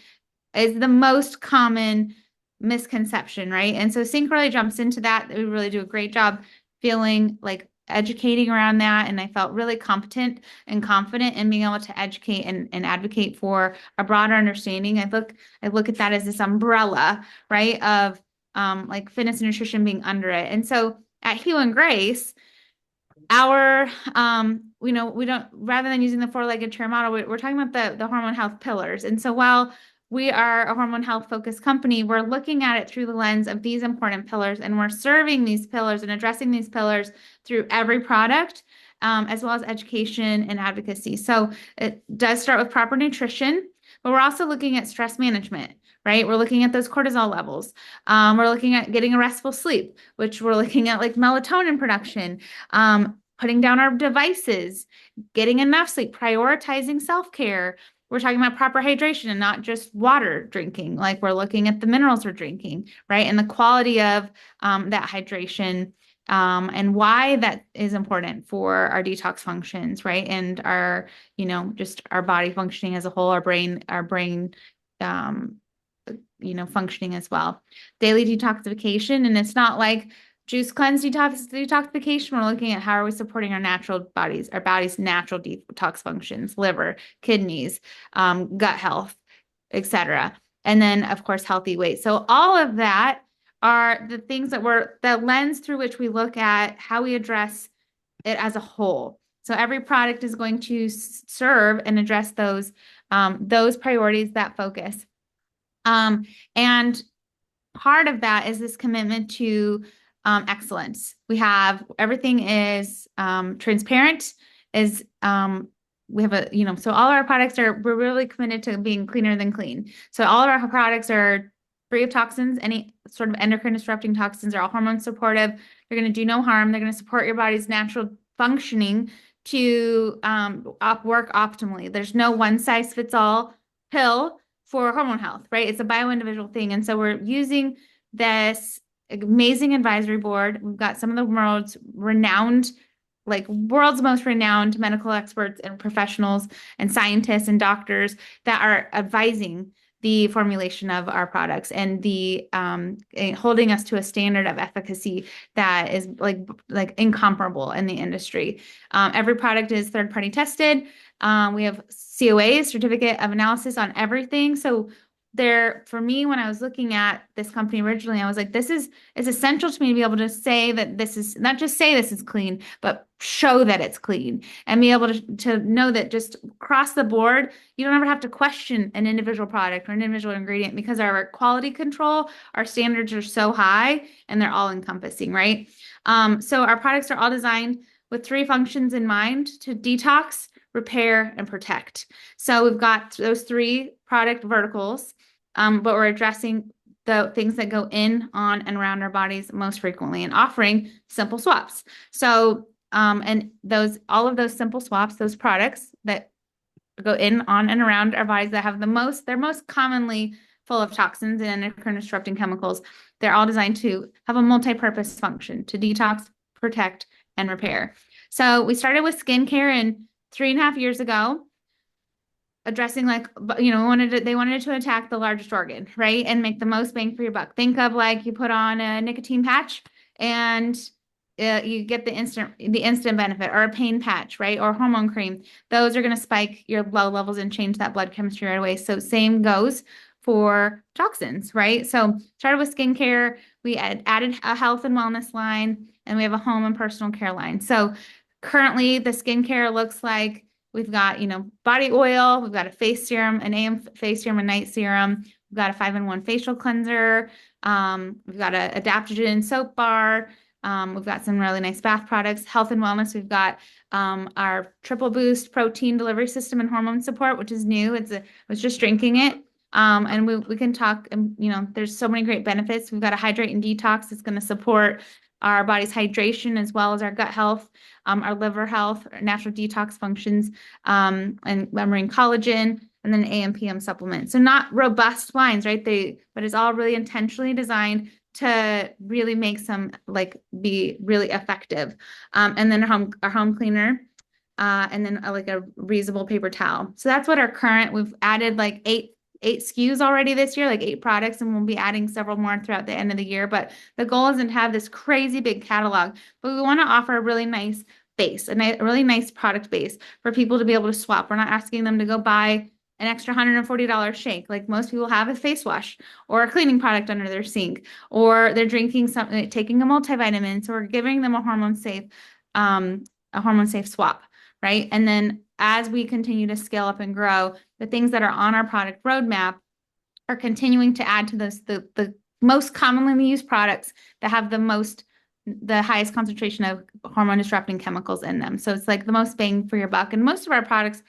C: is the most common misconception, right? And so Sync really jumps into that. We really do a great job feeling like educating around that. And I felt really competent and confident in being able to educate and advocate for a broader understanding. I look at that as this umbrella, right, of like fitness and nutrition being under it. And so at Hugh and Grace, our we don't, rather than using the 4-legged chair model, we're talking about the hormone health pillars. And so while we are a hormone health focused company, we're looking at it through the lens of these important pillars, and we're serving these pillars and addressing these pillars through every product, as well as education and advocacy. So it does start with proper nutrition, but we're also looking at stress management, right? We're looking at those cortisol levels. We're looking at getting a restful sleep, which we're looking at like melatonin production, putting down our devices, getting enough sleep, prioritizing self-care. We're talking about proper hydration and not just water drinking. Like we're looking at the minerals we're drinking, right? And the quality of that hydration, and why that is important for our detox functions, right? And our, just our body functioning as a whole, our brain, functioning as well. Daily detoxification, and it's not like juice cleanse detoxification. We're looking at how are we supporting our body's natural detox functions, liver, kidneys, gut health, etc. And then of course, healthy weight. So all of that are the things the lens through which we look at how we address it as a whole. So every product is going to serve and address those priorities, that focus. And part of that is this commitment to excellence. We have everything is transparent. We have so all our products we're really committed to being cleaner than clean. So all of our products are free of toxins, any sort of endocrine disrupting toxins. Are all hormone supportive. They're going to do no harm. They're going to support your body's natural functioning to work optimally. There's no one size fits all pill for hormone health, right? It's a bio-individual thing. And so we're using this amazing advisory board. We've got some of the world's most renowned medical experts and professionals and scientists and doctors that are advising the formulation of our products and the holding us to a standard of efficacy that is like incomparable in the industry. Every product is third-party tested. We have COAs, certificate of analysis on everything. So for me, when I was looking at this company originally, I was like, it's essential to me to be able to say that this is not just say this is clean, but show that it's clean and be able to know that just across the board, you don't ever have to question an individual product or an individual ingredient because our quality control, our standards are so high and they're all encompassing, right? So our products are all designed with 3 functions in mind: to detox, repair, and protect. So we've got those 3 product verticals, but we're addressing the things that go in, on, and around our bodies most frequently and offering simple swaps. So, and all of those simple swaps, those products that go in, on, and around our bodies that have they're most commonly full of toxins and endocrine disrupting chemicals. They're all designed to have a multi-purpose function to detox, protect, and repair. So we started with skincare in 3.5 years ago, addressing they wanted to attack the largest organ, right? And make the most bang for your buck. Think of you put on a nicotine patch and you get the instant benefit, or a pain patch, right? Or hormone cream. Those are going to spike your blood levels and change that blood chemistry right away. So same goes for toxins, right? So started with skincare. We added a health and wellness line, and we have a home and personal care line. So currently the skincare looks like we've got, body oil, we've got a face serum, an AM face serum, a night serum. We've got a 5-in-1 facial cleanser. We've got a adaptogen soap bar. We've got some really nice bath products. Health and wellness, we've got our triple boost protein delivery system and hormone support, which is new. I was just drinking it. And we can talk, there's so many great benefits. We've got a hydrate and detox. It's going to support our body's hydration as well as our gut health, our liver health, our natural detox functions, and marine collagen, and then AM/PM supplements. So not robust lines, right? But it's all really intentionally designed to really make some be really effective. And then our home cleaner, and then a reusable paper towel. So that's what we've added eight SKUs already this year, 8 products, and we'll be adding several more throughout the end of the year. But the goal isn't to have this crazy big catalog, but we want to offer a really nice base, a really nice product base for people to be able to swap. We're not asking them to go buy an extra $140 shake like most people have a face wash or a cleaning product under their sink, or they're drinking something, taking a multivitamin. So we're giving them a hormone safe swap, right? And then as we continue to scale up and grow, the things that are on our product roadmap are continuing to add to the most commonly used products that have the highest concentration of hormone disrupting chemicals in them. So it's the most bang for your buck. And most of our products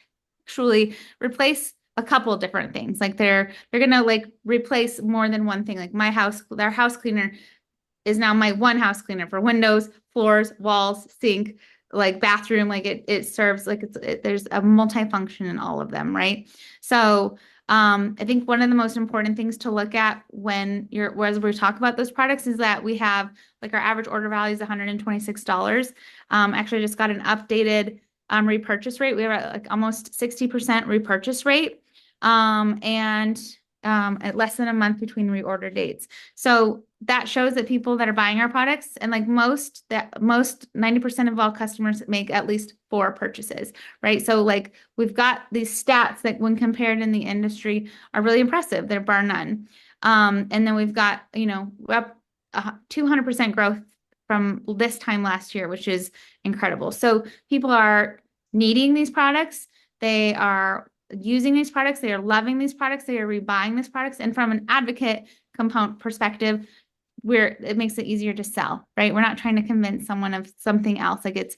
C: actually replace a couple of different things. They're going to replace more than one thing. Our house cleaner is now my one house cleaner for windows, floors, walls, sink, bathroom. It serves there's a multifunction in all of them, right? So I think one of the most important things to look at as we talk about those products is that we have our average order value is $126. Actually just got an updated repurchase rate. We have almost 60% repurchase rate, and at less than a month between reorder dates. So that shows that people that are buying our products, and most 90% of all customers make at least 4 purchases, right? So we've got these stats that when compared in the industry are really impressive. They're bar none. And then we've got, we're up 200% growth from this time last year, which is incredible. So people are needing these products. They are using these products. They are loving these products. They are rebuying these products. And from an advocate component perspective, it makes it easier to sell, right? We're not trying to convince someone of something else. It's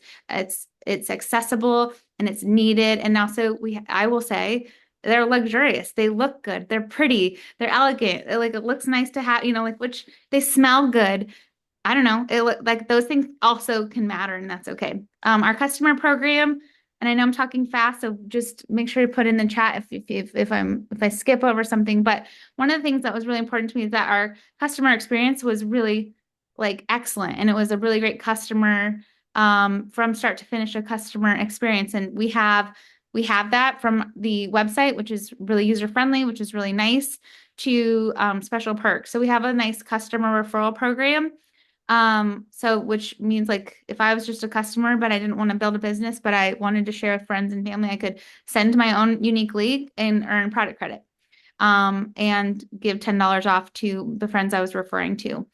C: accessible and it's needed. And also I will say they're luxurious. They look good. They're pretty. They're elegant. Like it looks nice to have, like which they smell good. I don't know. It look like those things also can matter, and that's okay. Our customer program, and I know I'm talking fast, so just make sure to put in the chat if I skip over something. But one of the things that was really important to me is that our customer experience was really like excellent, and it was a really great customer from start to finish a customer experience, and we have that from the website, which is really user friendly, which is really nice, to special perks. So we have a nice customer referral program. So which means like if I was just a customer, but I didn't want to build a business, but I wanted to share with friends and family, I could send my own unique lead and earn product credit. And give $10 off to the friends I was referring to.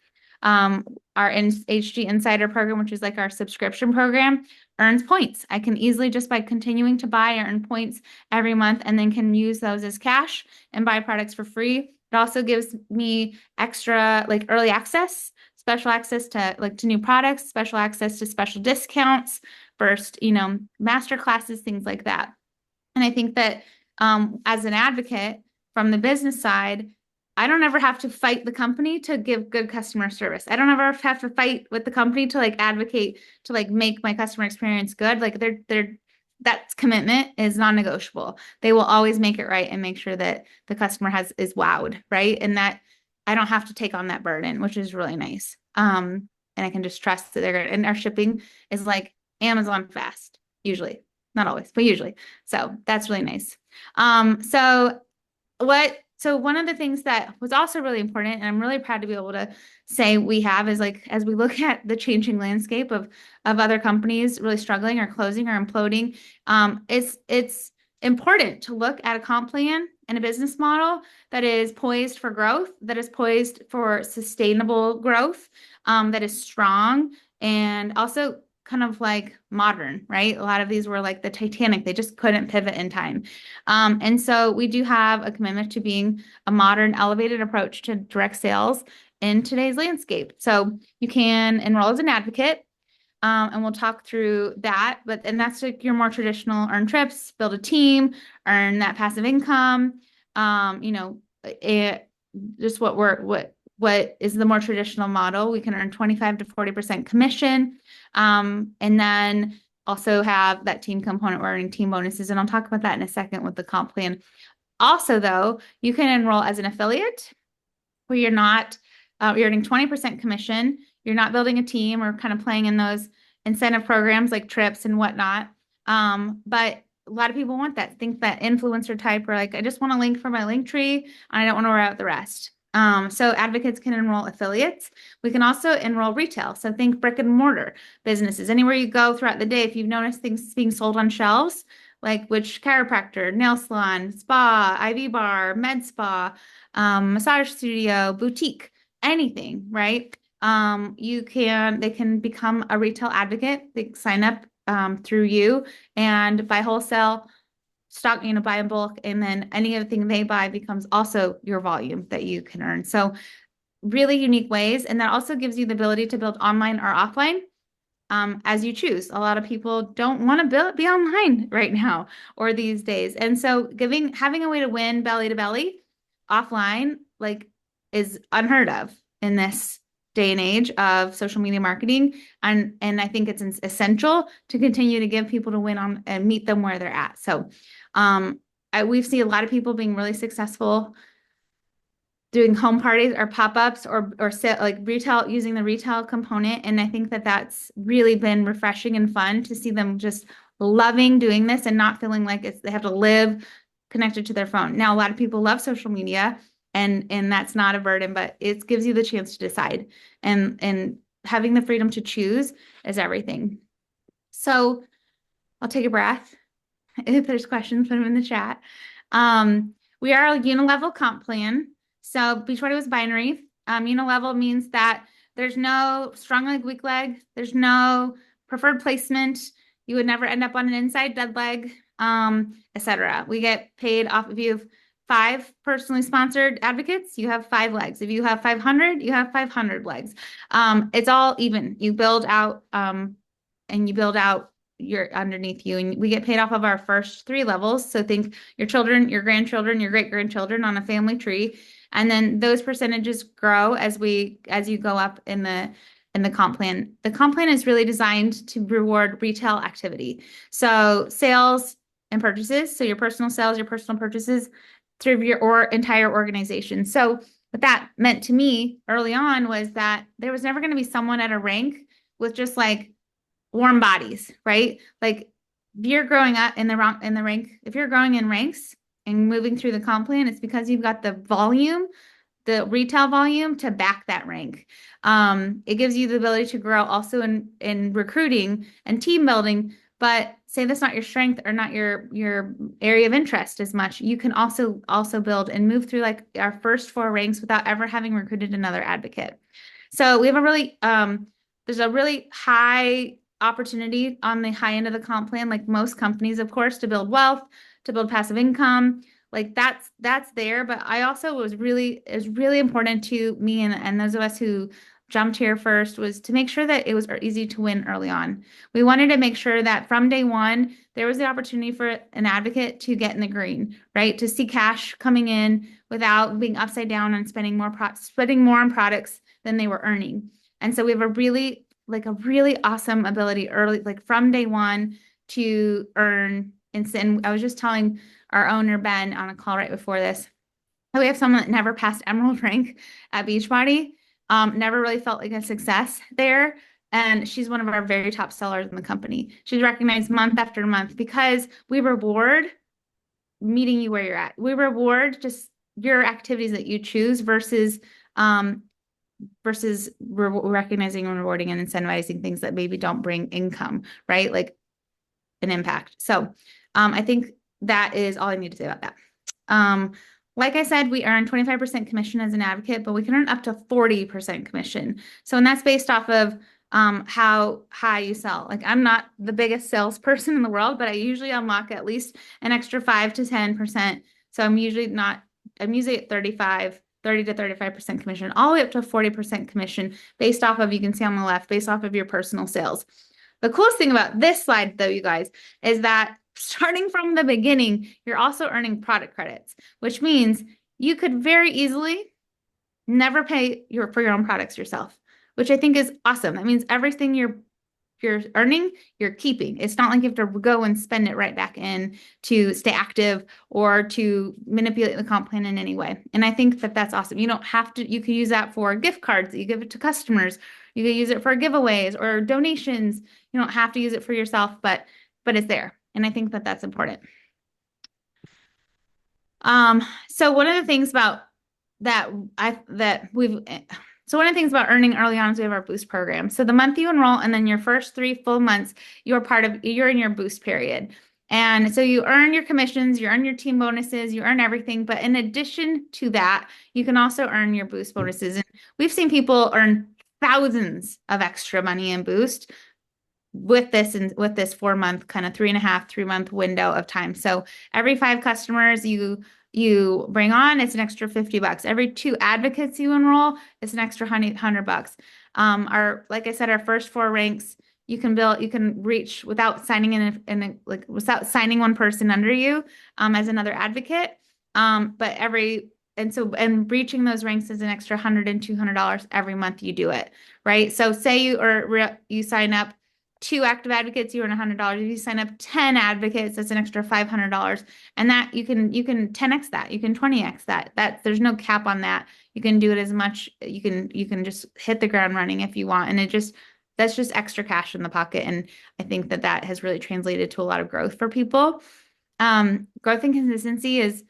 C: Our HG Insider program, which is like our subscription program, earns points. I can easily, just by continuing to buy, earn points every month, and then can use those as cash and buy products for free. It also gives me extra like early access, special access to new products, special access to special discounts, first, master classes, things like that. And I think that as an advocate from the business side, I don't ever have to fight the company to give good customer service. I don't ever have to fight with the company to like advocate to like make my customer experience good. Like that commitment is non-negotiable. They will always make it right and make sure that the customer is wowed, right? And that I don't have to take on that burden, which is really nice. And I can just trust that they're good. And our shipping is like Amazon fast, usually. Not always, but usually. So that's really nice. So one of the things that was also really important, and I'm really proud to be able to say we have, is like as we look at the changing landscape of other companies really struggling or closing or imploding, it's important to look at a comp plan and a business model that is poised for growth, that is poised for sustainable growth, that is strong, and also kind of like modern, right? A lot of these were like the Titanic. They just couldn't pivot in time. And so we do have a commitment to being a modern, elevated approach to direct sales in today's landscape. So you can enroll as an advocate, and we'll talk through that. And that's like your more traditional earn trips, build a team, earn that passive income. Just what is the more traditional model. We can earn 25 to 40% commission. And then also have that team component. We're earning team bonuses. And I'll talk about that in a second with the comp plan. Also, though, you can enroll as an affiliate where you're earning 20% commission. You're not building a team or kind of playing in those incentive programs like trips and whatnot. But a lot of people want that, think that influencer type, or like, I just want a link for my link tree and I don't want to route the rest. So advocates can enroll affiliates. We can also enroll retail. So think brick and mortar businesses. Anywhere you go throughout the day, if you've noticed things being sold on shelves, like which chiropractor, nail salon, spa, IV bar, med spa, massage studio, boutique, anything, right? They can become a retail advocate. They sign up through you and buy wholesale stock, buy in bulk, and then anything they buy becomes also your volume that you can earn. So really unique ways. And that also gives you the ability to build online or offline as you choose. A lot of people don't want to be online right now or these days. And so having a way to win belly to belly offline, like, is unheard of in this day and age of social media marketing. And I think it's essential to continue to give people to win on and meet them where they're at. So we've seen a lot of people being really successful doing home parties or pop-ups or like retail, using the retail component. And I think that that's really been refreshing and fun to see them just loving doing this and not feeling like they have to live connected to their phone. Now, a lot of people love social media and that's not a burden, but it gives you the chance to decide, and having the freedom to choose is everything. So I'll take a breath. If there's questions, put them in the chat. We are a unilevel comp plan. So Beachbody was binary. Unilevel means that there's no strong leg, weak leg. There's no preferred placement. You would never end up on an inside dead leg, etc. We get paid off if you have 5 personally sponsored advocates, you have 5 legs. If you have 500, you have 500 legs. It's all even. You build out you're underneath you, and we get paid off of our first 3 levels. So think your children, your grandchildren, your great grandchildren on a family tree, and then those percentages grow as you go up in the comp plan. The comp plan is really designed to reward retail activity. So sales and purchases, so your personal sales, your personal purchases through your entire organization. So what that meant to me early on was that there was never going to be someone at a rank with just like warm bodies, right? Like if you're growing up in the rank, if you're growing in ranks and moving through the comp plan, it's because you've got the volume, the retail volume to back that rank. It gives you the ability to grow also in recruiting and team building. But say that's not your strength or not your area of interest as much, you can also build and move through like our first 4 ranks without ever having recruited another advocate. So we have a really there's a really high opportunity on the high end of the comp plan, like most companies, of course, to build wealth, to build passive income. Like that's there. But I also it was really important to me and those of us who jumped here first was to make sure that it was easy to win early on. We wanted to make sure that from day one, there was the opportunity for an advocate to get in the green, right? To see cash coming in without being upside down and spending more on products than they were earning. And so we have a really awesome ability early, like from day one to earn. And I was just telling our owner, Ben, on a call right before this, we have someone that never passed Emerald rank at Beachbody, never really felt like a success there. And she's one of our very top sellers in the company. She's recognized month after month because we reward meeting you where you're at. We reward just your activities that you choose versus recognizing and rewarding and incentivizing things that maybe don't bring income, right? Like an impact. So I think that is all I need to say about that. Like I said, we earn 25% commission as an advocate, but we can earn up to 40% commission. So, and that's based off of how high you sell. Like I'm not the biggest salesperson in the world, but I usually unlock at least an extra 5 to 10%. So I'm usually at 30 to 35% commission, all the way up to 40% commission based off of, you can see on the left, based off of your personal sales. The coolest thing about this slide, though, you guys, is that starting from the beginning, you're also earning product credits, which means you could very easily never pay for your own products yourself, which I think is awesome. That means everything you're earning, you're keeping. It's not like you have to go and spend it right back in to stay active or to manipulate the comp plan in any way. And I think that that's awesome. You don't have to, you can use that for gift cards that you give it to customers. You can use it for giveaways or donations. You don't have to use it for yourself, but it's there. And I think that that's important. So one of the things about So one of the things about earning early on is we have our boost program. So the month you enroll and then your first 3 full months, you're in your boost period. And so you earn your commissions, you earn your team bonuses, you earn everything. But in addition to that, you can also earn your boost bonuses. And we've seen people earn thousands of extra money in boost with this 4-month, kind of 3.5-3-month window of time. So every 5 customers you bring on, it's an extra $50. Every 2 advocates you enroll, it's an extra $100. Like I said, our first 4 ranks, you can reach without signing without signing one person under you, as another advocate. And reaching those ranks is an extra $100 and $200 every month you do it, right? So say you sign up 2 active advocates, you earn $100. If you sign up 10 advocates, that's an extra $500. And that you can 10x that, you can 20x that. There's no cap on that. You can do it as much. You can just hit the ground running if you want. And that's just extra cash in the pocket. And I think that has really translated to a lot of growth for people. Growth and consistency is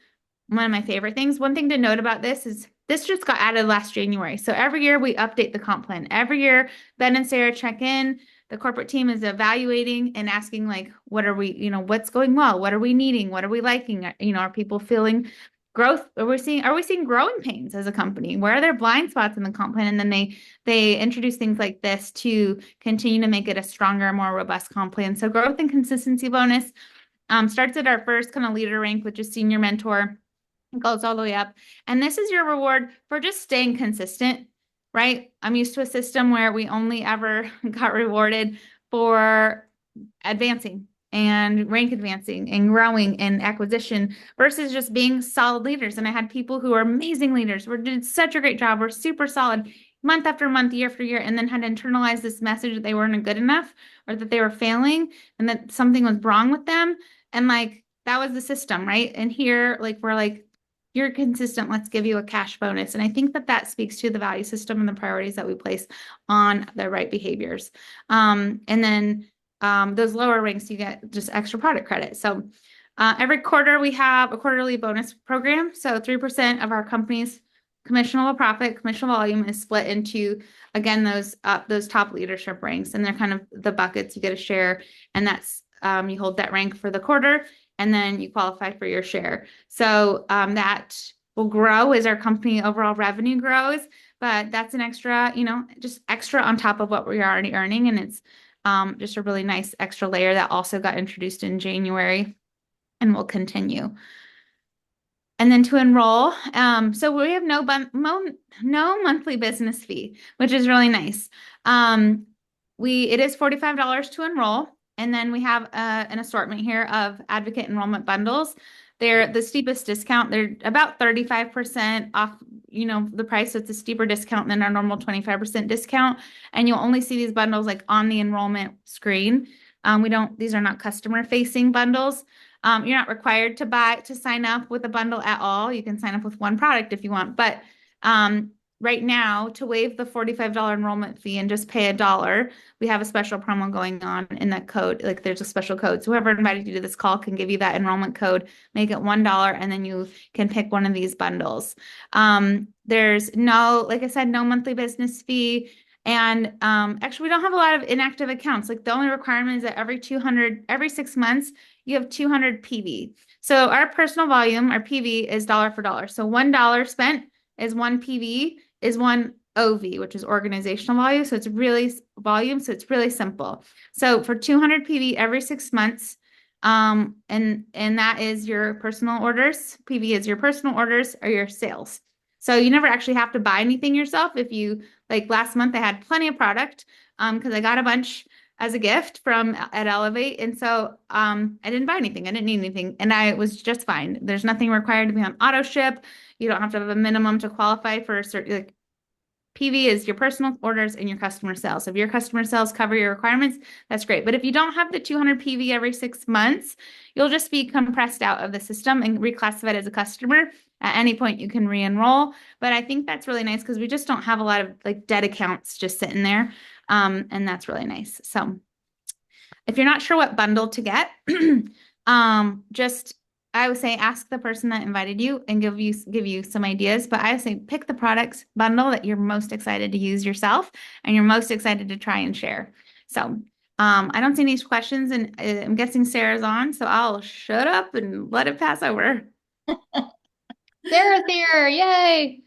C: one of my favorite things. One thing to note about this is this just got added last January. So every year we update the comp plan. Every year, Ben and Sarah check in. The corporate team is evaluating and asking, like, what are we, what's going well? What are we needing? What are we liking? Are people feeling growth? Are we seeing growing pains as a company? Where are there blind spots in the comp plan? And then they introduce things like this to continue to make it a stronger, more robust comp plan. So growth and consistency bonus starts at our first kind of leader rank, which is senior mentor. It goes all the way up. And this is your reward for just staying consistent. Right? I'm used to a system where we only ever got rewarded for advancing and rank advancing and growing and acquisition versus just being solid leaders. And I had people who are amazing leaders, were did such a great job, were super solid month after month, year after year, and then had internalized this message that they weren't good enough or that they were failing and that something was wrong with them. And like that was the system, right? And here, like we're like, you're consistent, let's give you a cash bonus. And I think that that speaks to the value system and the priorities that we place on the right behaviors. And then those lower ranks, you get just extra product credit. So every quarter we have a quarterly bonus program. So 3% of our company's commissionable profit, commission volume is split into, again, those top leadership ranks. And they're kind of the buckets you get a share. And that's, you hold that rank for the quarter, and then you qualify for your share. So that will grow as our company overall revenue grows, but that's an extra, just extra on top of what we're already earning. And it's just a really nice extra layer that also got introduced in January and will continue. And then to enroll, so we have no monthly business fee, which is really nice. It is $45 to enroll. And then we have an assortment here of advocate enrollment bundles. They're the steepest discount. They're about 35% off, the price. So it's a steeper discount than our normal 25% discount. And you'll only see these bundles like on the enrollment screen. These are not customer facing bundles. You're not required to sign up with a bundle at all. You can sign up with one product if you want. But right now, to waive the $45 enrollment fee and just pay $1, we have a special promo going on in that code. Like there's a special code. So whoever invited you to this call can give you that enrollment code, make it $1, and then you can pick one of these bundles. There's like I said, no monthly business fee. And actually, we don't have a lot of inactive accounts. Like the only requirement is that every 6 months, you have 200 PV. So our personal volume, our PV, is dollar for dollar. So $1 spent is one PV, is one OV, which is organizational value. So it's really simple. So for 200 PV every 6 months, and that is your personal orders. PV is your personal orders or your sales. So you never actually have to buy anything yourself. If you, like last month, I had plenty of product because I got a bunch as a gift at Elevate. And so I didn't buy anything. I didn't need anything. And I was just fine. There's nothing required to be on auto ship. You don't have to have a minimum to qualify for a certain, like PV is your personal orders and your customer sales. So if your customer sales cover your requirements, that's great. But if you don't have the 200 PV every 6 months, you'll just be compressed out of the system and reclassified as a customer. At any point, you can re-enroll. But I think that's really nice because we just don't have a lot of like dead accounts just sitting there. And that's really nice. So if you're not sure what bundle to get, I would say ask the person that invited you and give you some ideas. But I would say pick the products bundle that you're most excited to use yourself and you're most excited to try and share. So I don't see any questions, and I'm guessing Sarah's on, so I'll shut up and let it pass over.
A: Sarah's here. Yay.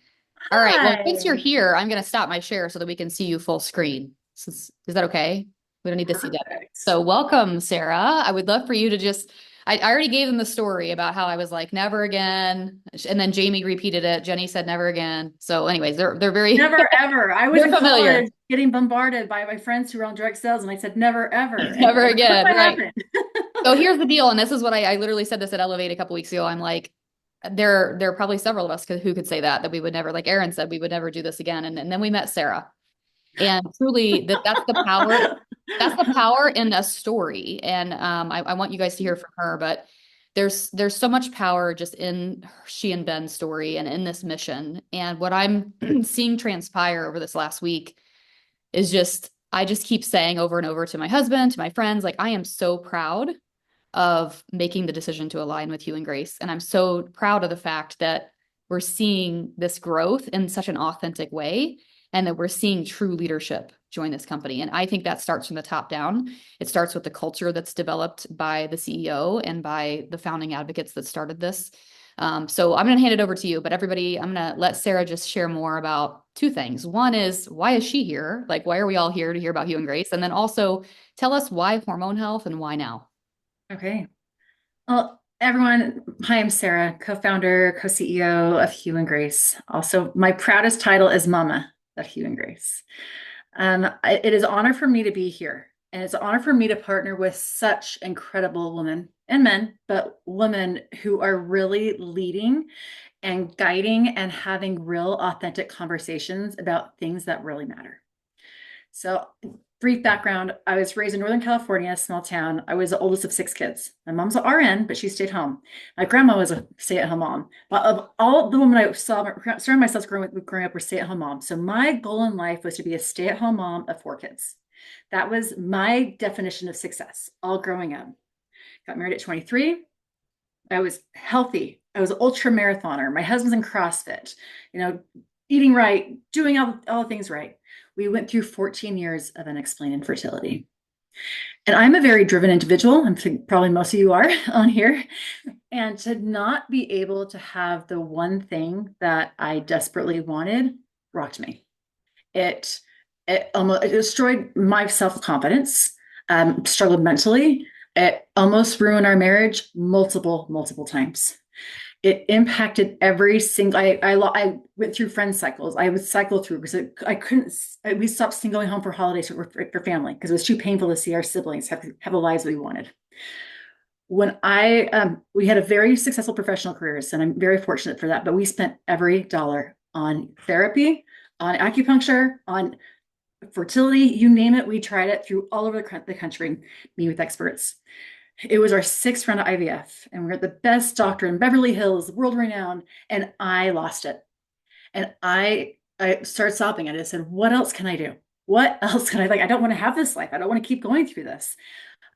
A: All right. Well,
D: Hi.
A: since you're here, I'm going to stop my share so that we can see you full screen. Is that okay? We don't need to see that.
D: Perfect.
A: So welcome, Sarah. I would love for you to I already gave them the story about how I was like, never again. And then Jamie repeated it. Jenny said never again. So anyways, they're very
D: Never ever. I was
A: They're
D: in
A: familiar.
D: college getting bombarded by my friends who were on direct sales, and I said never ever.
A: Never
D: And
A: again,
D: what
A: right.
D: happened?
A: So here's the deal. And this is what I literally said this at Elevate a couple weeks ago. I'm like, there are probably several of us who could say that we would never, like Erin said, we would never do this again. And then we met Sarah. And truly that's the power. That's the power in a story. And I want you guys to hear from her, but there's so much power just in she and Ben's story and in this mission. And what I'm seeing transpire over this last week is I just keep saying over and over to my husband, to my friends, like, I am so proud of making the decision to align with Hugh and Grace. And I'm so proud of the fact that we're seeing this growth in such an authentic way, and that we're seeing true leadership join this company. And I think that starts from the top down. It starts with the culture that's developed by the CEO and by the founding advocates that started this. So I'm going to hand it over to you, but everybody, I'm going to let Sarah just share more about two things. One is, why is she here? Like, why are we all here to hear about Hugh and Grace? And then also tell us why hormone health and why now?
D: Okay. Well, everyone, hi, I'm Sarah, co-founder, co-CEO of Hugh and Grace. Also, my proudest title is Mama of Hugh and Grace. It is an honor for me to be here. And it's an honor for me to partner with such incredible women and men, but women who are really leading and guiding and having real authentic conversations about things that really matter. So, brief background, I was raised in Northern California, a small town. I was the oldest of 6 kids. My mom's an RN, but she stayed home. My grandma was a stay-at-home mom. But of all the women I surrounded myself growing up were stay-at-home moms. So my goal in life was to be a stay-at-home mom of 4 kids. That was my definition of success, all growing up. Got married at 23. I was healthy. I was an ultra marathoner. My husband's in CrossFit, eating right, doing all the things right. We went through 14 years of unexplained infertility. And I'm a very driven individual. I'm probably most of you are on here. And to not be able to have the one thing that I desperately wanted rocked me. It destroyed my self-confidence, struggled mentally. It almost ruined our marriage multiple times. It impacted every single, I went through friend cycles. I would cycle through because we stopped going home for holidays for family because it was too painful to see our siblings have the lives we wanted. When we had a very successful professional careers, and I'm very fortunate for that, but we spent every dollar on therapy, on acupuncture, on fertility, you name it. We tried it through all over the country, meet with experts. It was our 6th round of IVF, and we're at the best doctor in Beverly Hills, world renowned, and I lost it. And I started sobbing. I just said, what else can I do? What else can I don't want to have this life. I don't want to keep going through this.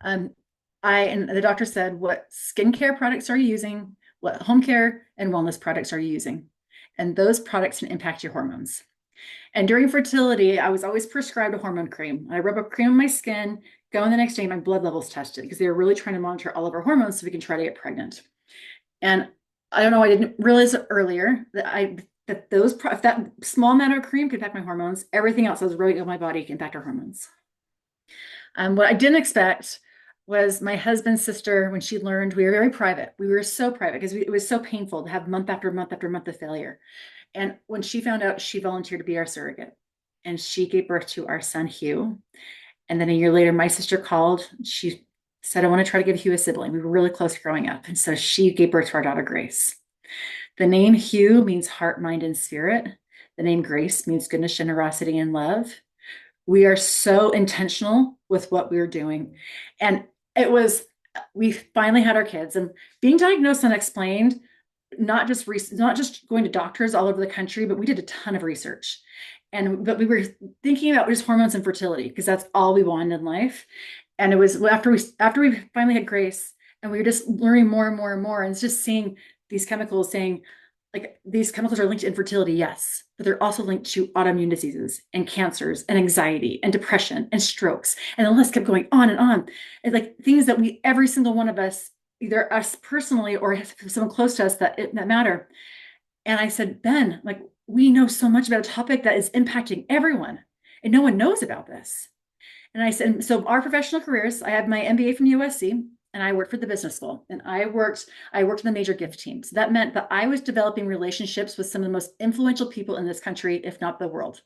D: And the doctor said, what skincare products are you using? What home care and wellness products are you using? And those products can impact your hormones. And during fertility, I was always prescribed a hormone cream. I rub a cream on my skin, go in the next day, my blood levels tested because they were really trying to monitor all of our hormones so we can try to get pregnant. And I don't know, I didn't realize it earlier that if that small amount of cream could impact my hormones, everything else that was really in my body can impact our hormones. What I didn't expect was my husband's sister, when she learned, we were very private. We were so private because it was so painful to have month after month after month of failure. And when she found out, she volunteered to be our surrogate. And she gave birth to our son, Hugh. And then a year later, my sister called. She said, I want to try to give Hugh a sibling. We were really close growing up. And so she gave birth to our daughter, Grace. The name Hugh means heart, mind, and spirit. The name Grace means goodness, generosity, and love. We are so intentional with what we're doing. And we finally had our kids, and being diagnosed unexplained, not just going to doctors all over the country, but we did a ton of research. But we were thinking about just hormones and fertility because that's all we wanted in life. And it was after we finally had Grace, and we were just learning more and more and more, and it's just seeing these chemicals saying, like, these chemicals are linked to infertility, yes, but they're also linked to autoimmune diseases and cancers and anxiety and depression and strokes. And the list kept going on and on. It's like things that every single one of us, either us personally or someone close to us that matter. And I said, Ben, like, we know so much about a topic that is impacting everyone, and no one knows about this. And I said, so our professional careers, I had my MBA from USC, and I worked for the business school, and I worked in the major gift teams. That meant that I was developing relationships with some of the most influential people in this country, if not the world.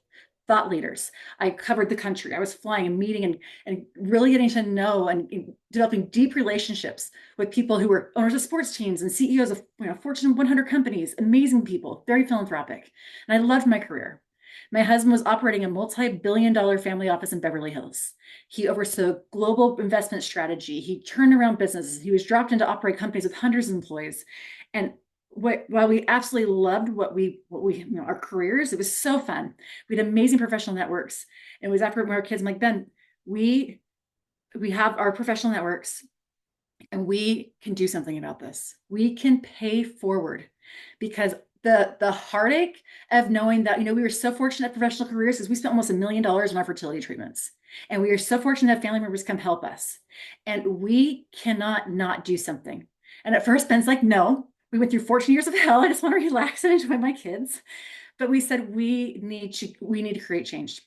D: Thought leaders. I covered the country. I was flying and meeting and really getting to know and developing deep relationships with people who were owners of sports teams and CEOs of Fortune 100 companies, amazing people, very philanthropic. And I loved my career. My husband was operating a multi-billion-dollar family office in Beverly Hills. He oversaw global investment strategy. He turned around businesses. He was dropped in to operate companies with hundreds of employees. And while we absolutely loved what we our careers, it was so fun. We had amazing professional networks. And it was after we were kids, I'm like, Ben, we have our professional networks, and we can do something about this. We can pay forward, because the heartache of knowing that, we were so fortunate at professional careers because we spent almost $1 million on our fertility treatments. And we are so fortunate to have family members come help us. And we cannot not do something. And at first, Ben's like, no, we went through 14 years of hell. I just want to relax and enjoy my kids. But we said, we need to create change.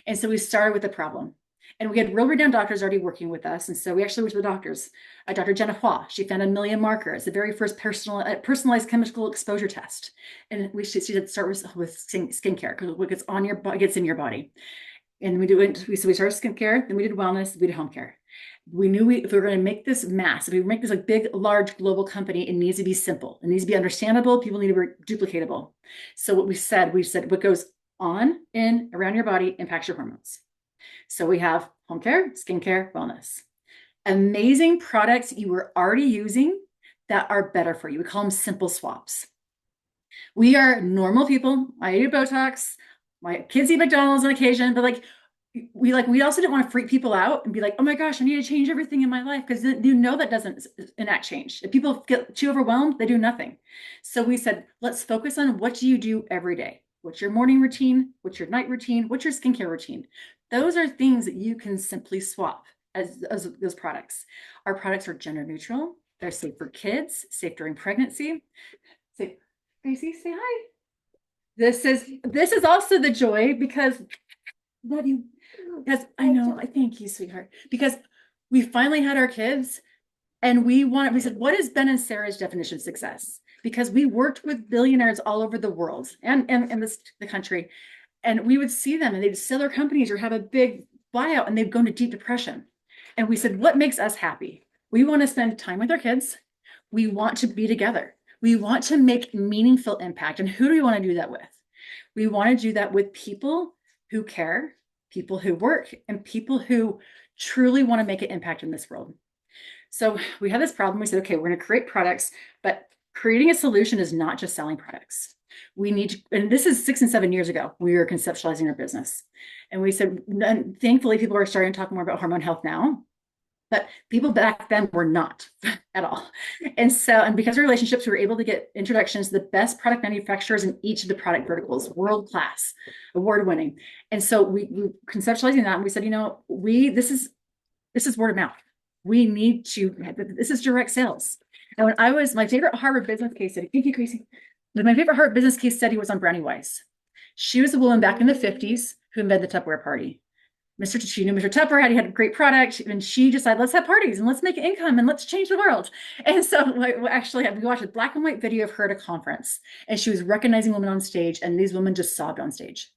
D: And so we started with the problem. And we had real renowned doctors already working with us. And so we actually went to the doctors. Dr. Jenna Hua, she found a million markers, the very first personalized chemical exposure test. And she did start with skincare, because what gets in your body. And so we started skincare, then we did wellness, we did home care. We knew if we were going to make this mass, if we make this like big, large global company, it needs to be simple. It needs to be understandable. People need to be duplicatable. So what we said what goes on, in, around your body impacts your hormones. So we have home care, skincare, wellness. Amazing products you were already using that are better for you. We call them simple swaps. We are normal people. I do Botox. My kids eat McDonald's on occasion, but like we also didn't want to freak people out and be like, oh my gosh, I need to change everything in my life, because you know that doesn't enact change. If people get too overwhelmed, they do nothing. So we said, let's focus on what do you do every day? What's your morning routine? What's your night routine? What's your skincare routine? Those are things that you can simply swap as those products. Our products are gender neutral. They're safe for kids, safe during pregnancy. Say, Gracie, say hi. This is also the joy, because love you. Because I know, I thank you, sweetheart. Because we finally had our kids, and we said, what is Ben and Sarah's definition of success? Because we worked with billionaires all over the world and the country, and we would see them and they'd sell their companies or have a big buyout and they'd go into deep depression. And we said, what makes us happy? We want to spend time with our kids. We want to be together. We want to make meaningful impact. And who do we want to do that with? We want to do that with people who care, people who work, and people who truly want to make an impact in this world. So we had this problem. We said, okay, we're going to create products, but creating a solution is not just selling products. We need to, and this is 6 and 7 years ago, we were conceptualizing our business. And we said, and thankfully, people are starting to talk more about hormone health now, but people back then were not at all. And because of relationships, we were able to get introductions to the best product manufacturers in each of the product verticals, world-class, award-winning. And so we conceptualizing that, and we said, this is word of mouth. This is direct sales. And my favorite Harvard business case study, thank you, Gracie. My favorite Harvard business case study was on Brownie Weiss. She was a woman back in the 50s who invented the Tupperware party. She knew Mr. Tupperware had a great product, and she decided, let's have parties and let's make income and let's change the world. And so we watched a black and white video of her at a conference, and she was recognizing women on stage, and these women just sobbed on stage.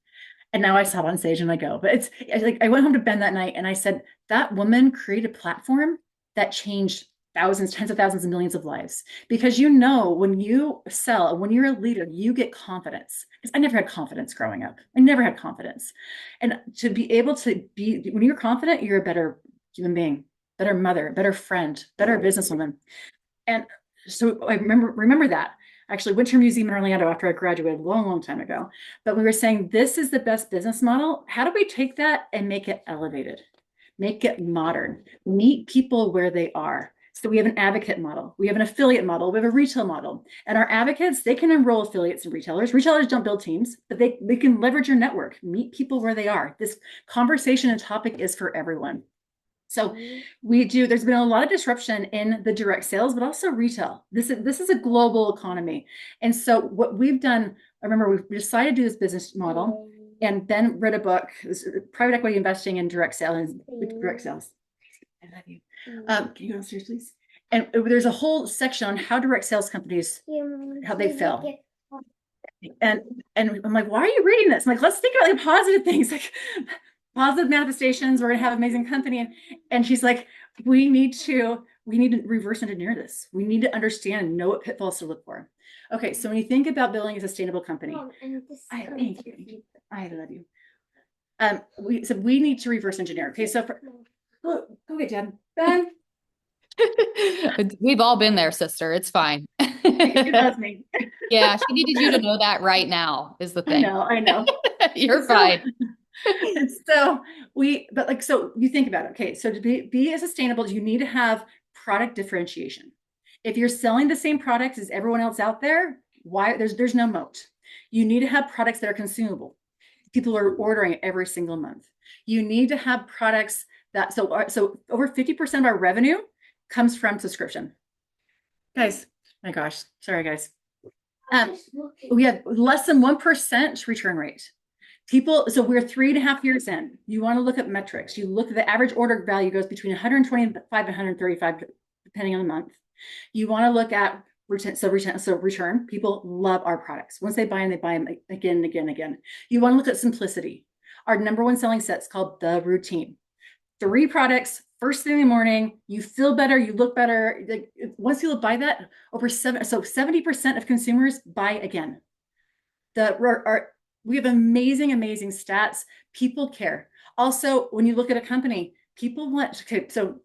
D: And now I sob on stage and I go, but it's like, I went home to Ben that night and I said, that woman created a platform that changed thousands, tens of thousands, and millions of lives. Because when you sell, when you're a leader, you get confidence. Because I never had confidence growing up. I never had confidence. And to be able to when you're confident, you're a better human being, better mother, better friend, better businesswoman. And so I remember that. I actually went to a museum in Orlando after I graduated a long, long time ago. But we were saying, this is the best business model. How do we take that and make it elevated? Make it modern, meet people where they are. So we have an advocate model, we have an affiliate model, we have a retail model. And our advocates, they can enroll affiliates and retailers. Retailers don't build teams, but they can leverage your network, meet people where they are. This conversation and topic is for everyone. So there's been a lot of disruption in the direct sales, but also retail. This is a global economy. And so what we've done, I remember we decided to do this business model, and then read a book, Private Equity Investing in Direct Sales. I love you. Can you go downstairs, please? And there's a whole section on how direct sales companies, how they fail. And I'm like, why are you reading this? I'm like, let's think about positive things, like positive manifestations. We're gonna have an amazing company. And she's like, we need to reverse engineer this. We need to understand and know what pitfalls to look for. Okay, so when you think about building a sustainable company, thank you. I love you. We need to reverse engineer. Okay, so go get Dad. Ben.
A: We've all been there, sister. It's fine.
D: It does me.
A: Yeah, she needed you to know that right now is the thing.
D: I know.
A: You're fine.
D: So you think about it. Okay, so to be as sustainable, you need to have product differentiation. If you're selling the same products as everyone else out there, there's no moat. You need to have products that are consumable. People are ordering it every single month. You need to have products so over 50% of our revenue comes from subscription. Guys, my gosh, sorry guys. We have less than 1% return rate. So we're 3.5 years in. You want to look at metrics. You look at the average order value goes between 125 and 135, depending on the month. You want to look at return. People love our products. Once they buy them, they buy them again and again and again. You want to look at simplicity. our number one selling set's called The Routine. 3 products, first thing in the morning, you feel better, you look better. Like, once you buy that, 70% of consumers buy again. We have amazing, amazing stats. People care. Also, when you look at a company, people want, okay, so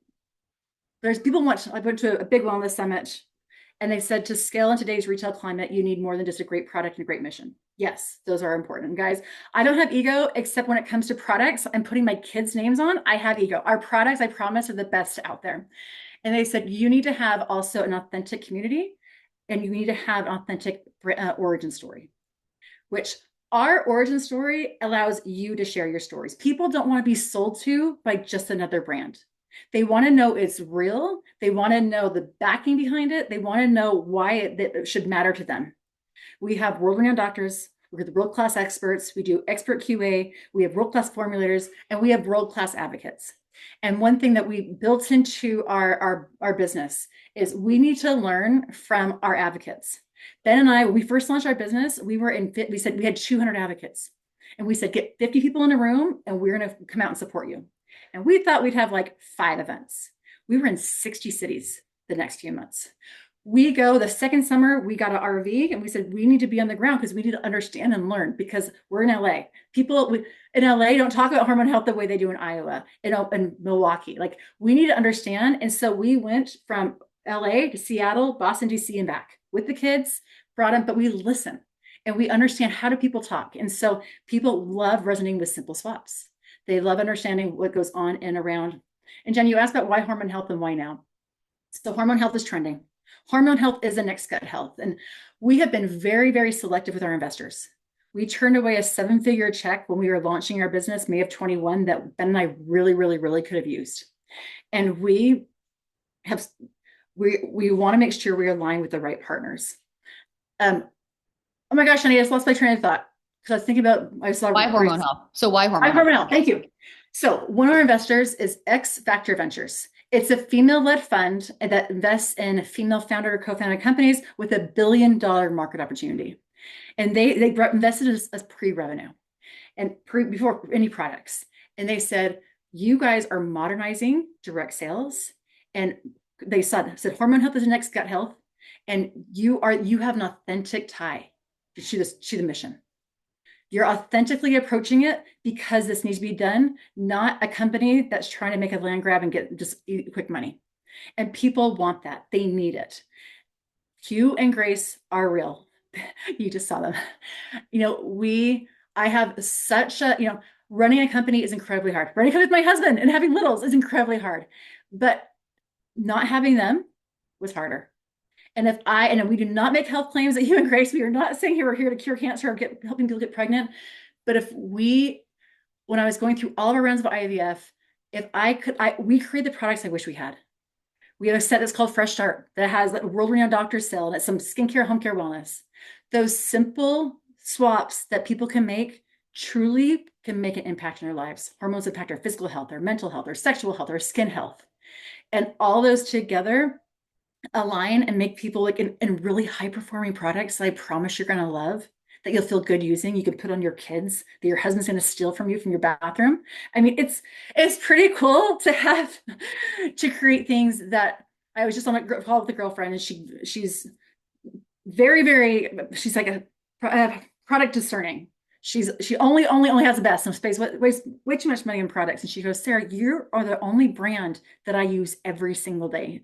D: I went to a big wellness summit and they said to scale in today's retail climate, you need more than just a great product and a great mission. Yes, those are important. And guys, I don't have ego except when it comes to products I'm putting my kids' names on. I have ego. Our products, I promise, are the best out there. And they said, you need to have also an authentic community and you need to have an authentic origin story, which our origin story allows you to share your stories. People don't want to be sold to by just another brand. They want to know it's real. They want to know the backing behind it. They want to know why it should matter to them. We have world-renowned doctors. We're the world-class experts. We do expert QA. We have world-class formulators, and we have world-class advocates. And one thing that we built into our business is we need to learn from our advocates. Ben and I, when we first launched our business, we said we had 200 advocates. And we said, get 50 people in a room and we're going to come out and support you. And we thought we'd have like 5 events. We were in 60 cities the next few months. We go the second summer, we got an RV and we said, we need to be on the ground because we need to understand and learn because we're in LA. People in LA don't talk about hormone health the way they do in Iowa, in Milwaukee. Like we need to understand. And so we went from LA to Seattle, Boston, DC, and back with the kids, brought them, but we listen and we understand how do people talk. And so people love resonating with simple swaps. They love understanding what goes on and around. And Jen, you asked about why hormone health and why now. So hormone health is trending. Hormone health is the next gut health. And we have been very, very selective with our investors. We turned away a 7-figure check when we were launching our business, May of 21, that Ben and I really, really, really could have used. And we want to make sure we align with the right partners. Oh my gosh, honey, I just lost my train of thought because I was thinking about
A: why hormone health. So why hormone
D: health? Thank you. So one of our investors is X Factor Ventures. It's a female-led fund that invests in female founder or co-founded companies with $1 billion market opportunity. And they invested as pre-revenue and before any products. And they said, you guys are modernizing direct sales. And they said hormone health is the next gut health. And you have an authentic tie to the mission. You're authentically approaching it because this needs to be done, not a company that's trying to make a land grab and get just quick money. And people want that. They need it. Hugh and Grace are real. You just saw them. I have such a, running a company is incredibly hard. Running a company with my husband and having littles is incredibly hard. But not having them was harder. And we do not make health claims at Hugh and Grace. We are not saying we're here to cure cancer or helping people get pregnant. But when I was going through all of our rounds of IVF, we create the products I wish we had. We have a set that's called Fresh Start that has a world-renowned doctors sell and it's some skincare, home care, wellness. Those simple swaps that people can make truly can make an impact in their lives. Hormones impact our physical health, our mental health, our sexual health, our skin health. And all those together align and make people in really high-performing products that I promise you're going to love, that you'll feel good using. You can put on your kids, that your husband's going to steal from you from your bathroom. I mean, it's pretty cool to create things that I was just on a call with a girlfriend and she's very, very, she's like a product discerning. She only has the best and space wastes way too much money in products. And she goes, Sarah, you are the only brand that I use every single day.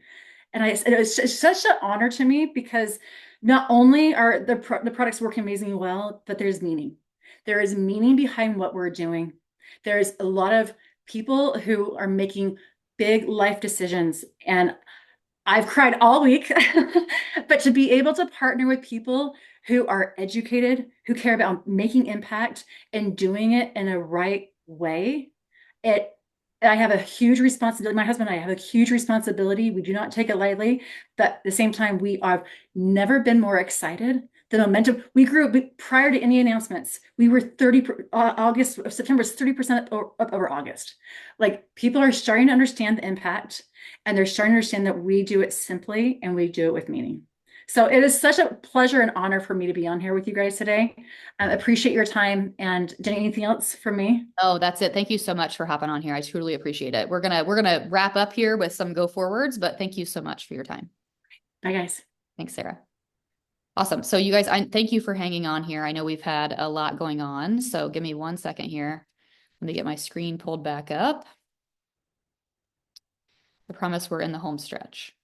D: And it was such an honor to me because not only are the products working amazingly well, but there's meaning. There is meaning behind what we're doing. There's a lot of people who are making big life decisions. And I've cried all week, but to be able to partner with people who are educated, who care about making impact and doing it in a right way, I have a huge responsibility. My husband and I have a huge responsibility. We do not take it lightly, but at the same time, we have never been more excited. The momentum, we grew prior to any announcements. We were September was 30% up over August. Like people are starting to understand the impact and they're starting to understand that we do it simply and we do it with meaning. So it is such a pleasure and honor for me to be on here with you guys today. Appreciate your time. And Jenny, anything else from me?
A: Oh, that's it. Thank you so much for hopping on here. I truly appreciate it. We're gonna wrap up here with some go forwards, but thank you so much for your time.
D: Bye, guys.
A: Thanks, Sarah. Awesome. So you guys, thank you for hanging on here. I know we've had a lot going on, so give me 1 second here. Let me get my screen pulled back up. I promise we're in the home stretch.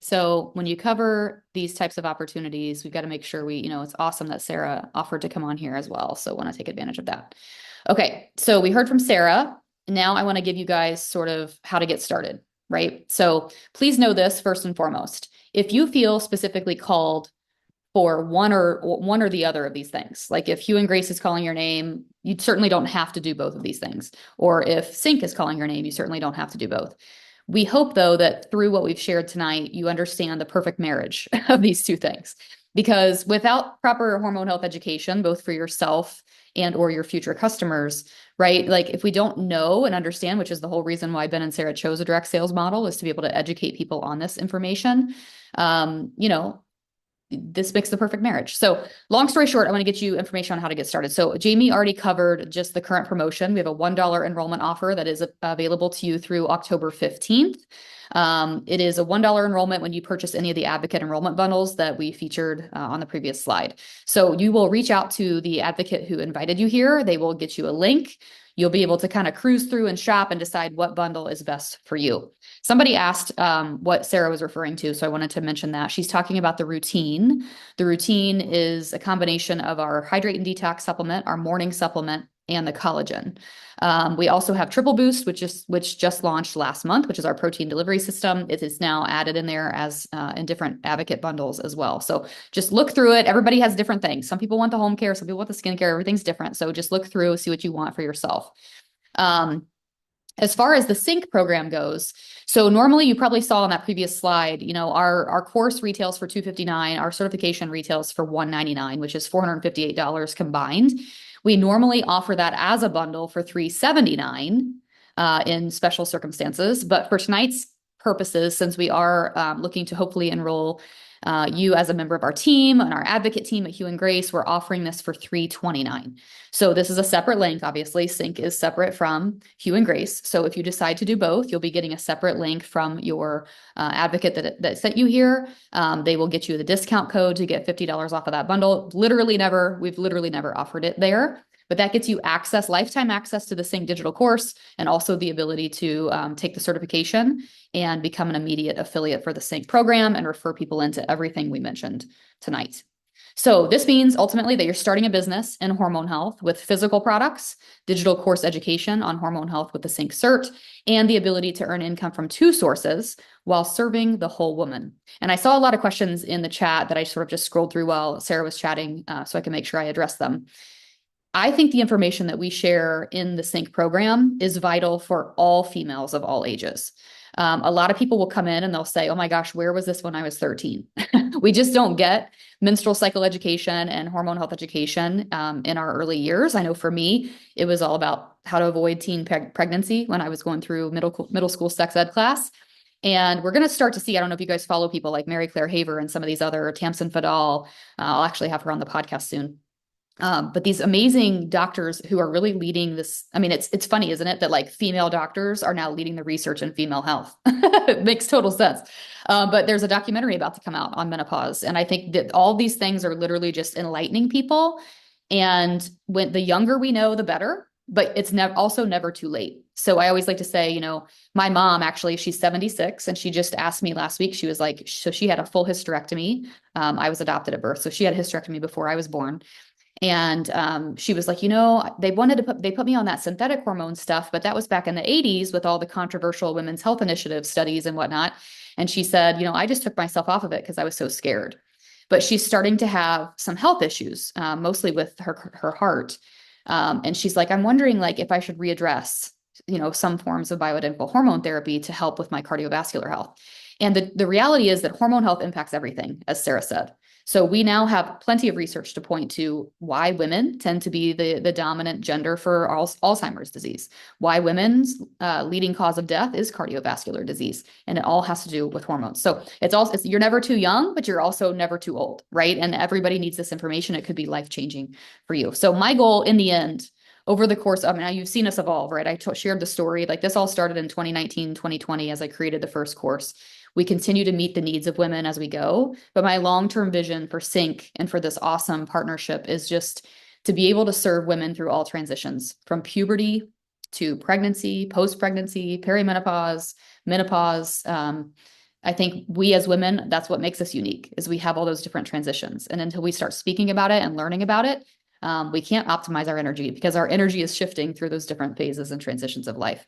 A: So when you cover these types of opportunities, we've got to make sure it's awesome that Sarah offered to come on here as well. So want to take advantage of that. Okay. So we heard from Sarah. Now I want to give you guys sort of how to get started, right? So please know this first and foremost. If you feel specifically called for one or the other of these things, like if Hugh and Grace is calling your name, you certainly don't have to do both of these things. Or if Sync is calling your name, you certainly don't have to do both. We hope, though, that through what we've shared tonight, you understand the perfect marriage of these two things. Because without proper hormone health education, both for yourself and or your future customers, right? Like if we don't know and understand, which is the whole reason why Ben and Sarah chose a direct sales model, is to be able to educate people on this information. This makes the perfect marriage. So long story short, I want to get you information on how to get started. So Jamie already covered just the current promotion. We have a $1 enrollment offer that is available to you through October 15th. It is a $1 enrollment when you purchase any of the advocate enrollment bundles that we featured on the previous slide. So you will reach out to the advocate who invited you here. They will get you a link. You'll be able to kind of cruise through and shop and decide what bundle is best for you. Somebody asked what Sarah was referring to, so I wanted to mention that. She's talking about the routine. The routine is a combination of our Hydrate and Detox supplement, our morning supplement, and the collagen. We also have Triple Boost, which just launched last month, which is our protein delivery system. It is now added in there as in different advocate bundles as well. So just look through it. Everybody has different things. Some people want the home care, some people want the skincare. Everything's different. So just look through, see what you want for yourself. As far as the Sync program goes, so normally you probably saw on that previous slide, our course retails for $259, our certification retails for $199, which is $458 combined. We normally offer that as a bundle for $379 in special circumstances, but for tonight's purposes, since we are looking to hopefully enroll you as a member of our team and our advocate team at Hugh and Grace, we're offering this for $329. So this is a separate link. Obviously, Sync is separate from Hugh and Grace. So if you decide to do both, you'll be getting a separate link from your advocate that sent you here. They will get you the discount code to get $50 off of that bundle. We've literally never offered it there. But that gets you lifetime access to the Sync digital course, and also the ability to take the certification and become an immediate affiliate for the Sync program and refer people into everything we mentioned tonight. So this means ultimately that you're starting a business in hormone health with physical products, digital course education on hormone health with the Sync cert, and the ability to earn income from two sources while serving the whole woman. And I saw a lot of questions in the chat that I sort of just scrolled through while Sarah was chatting, so I can make sure I address them. I think the information that we share in the Sync program is vital for all females of all ages. A lot of people will come in and they'll say, oh my gosh, where was this when I was 13? We just don't get menstrual cycle education and hormone health education in our early years. I know for me, it was all about how to avoid teen pregnancy when I was going through middle school sex ed class. And we're going to start to see, I don't know if you guys follow people like Mary Claire Haver and some of these other, Tamsin Fadal. I'll actually have her on the podcast soon. But these amazing doctors who are really leading this, I mean, it's funny, isn't it, that like female doctors are now leading the research in female health. It makes total sense. But there's a documentary about to come out on menopause. And I think that all these things are literally just enlightening people. And when the younger we know, the better, but it's also never too late. So I always like to say, my mom, actually, she's 76, and she just asked me last week, she was like, so she had a full hysterectomy. I was adopted at birth. So she had a hysterectomy before I was born. And she was like, they put me on that synthetic hormone stuff, but that was back in the 80s with all the controversial women's health initiative studies and whatnot. And she said, I just took myself off of it because I was so scared. But she's starting to have some health issues, mostly with her heart. And she's like, I'm wondering if I should readdress, some forms of bioidentical hormone therapy to help with my cardiovascular health. And the reality is that hormone health impacts everything, as Sarah said. So we now have plenty of research to point to why women tend to be the dominant gender for Alzheimer's disease, why women's leading cause of death is cardiovascular disease, and it all has to do with hormones. So you're never too young, but you're also never too old, right? And everybody needs this information. It could be life-changing for you. So my goal in the end, over the course of, now you've seen us evolve, right? I shared the story, like this all started in 2019, 2020, as I created the first course. We continue to meet the needs of women as we go. But my long-term vision for Sync and for this awesome partnership is just to be able to serve women through all transitions, from puberty to pregnancy, post-pregnancy, perimenopause, menopause. I think we as women, that's what makes us unique, is we have all those different transitions. And until we start speaking about it and learning about it, we can't optimize our energy, because our energy is shifting through those different phases and transitions of life.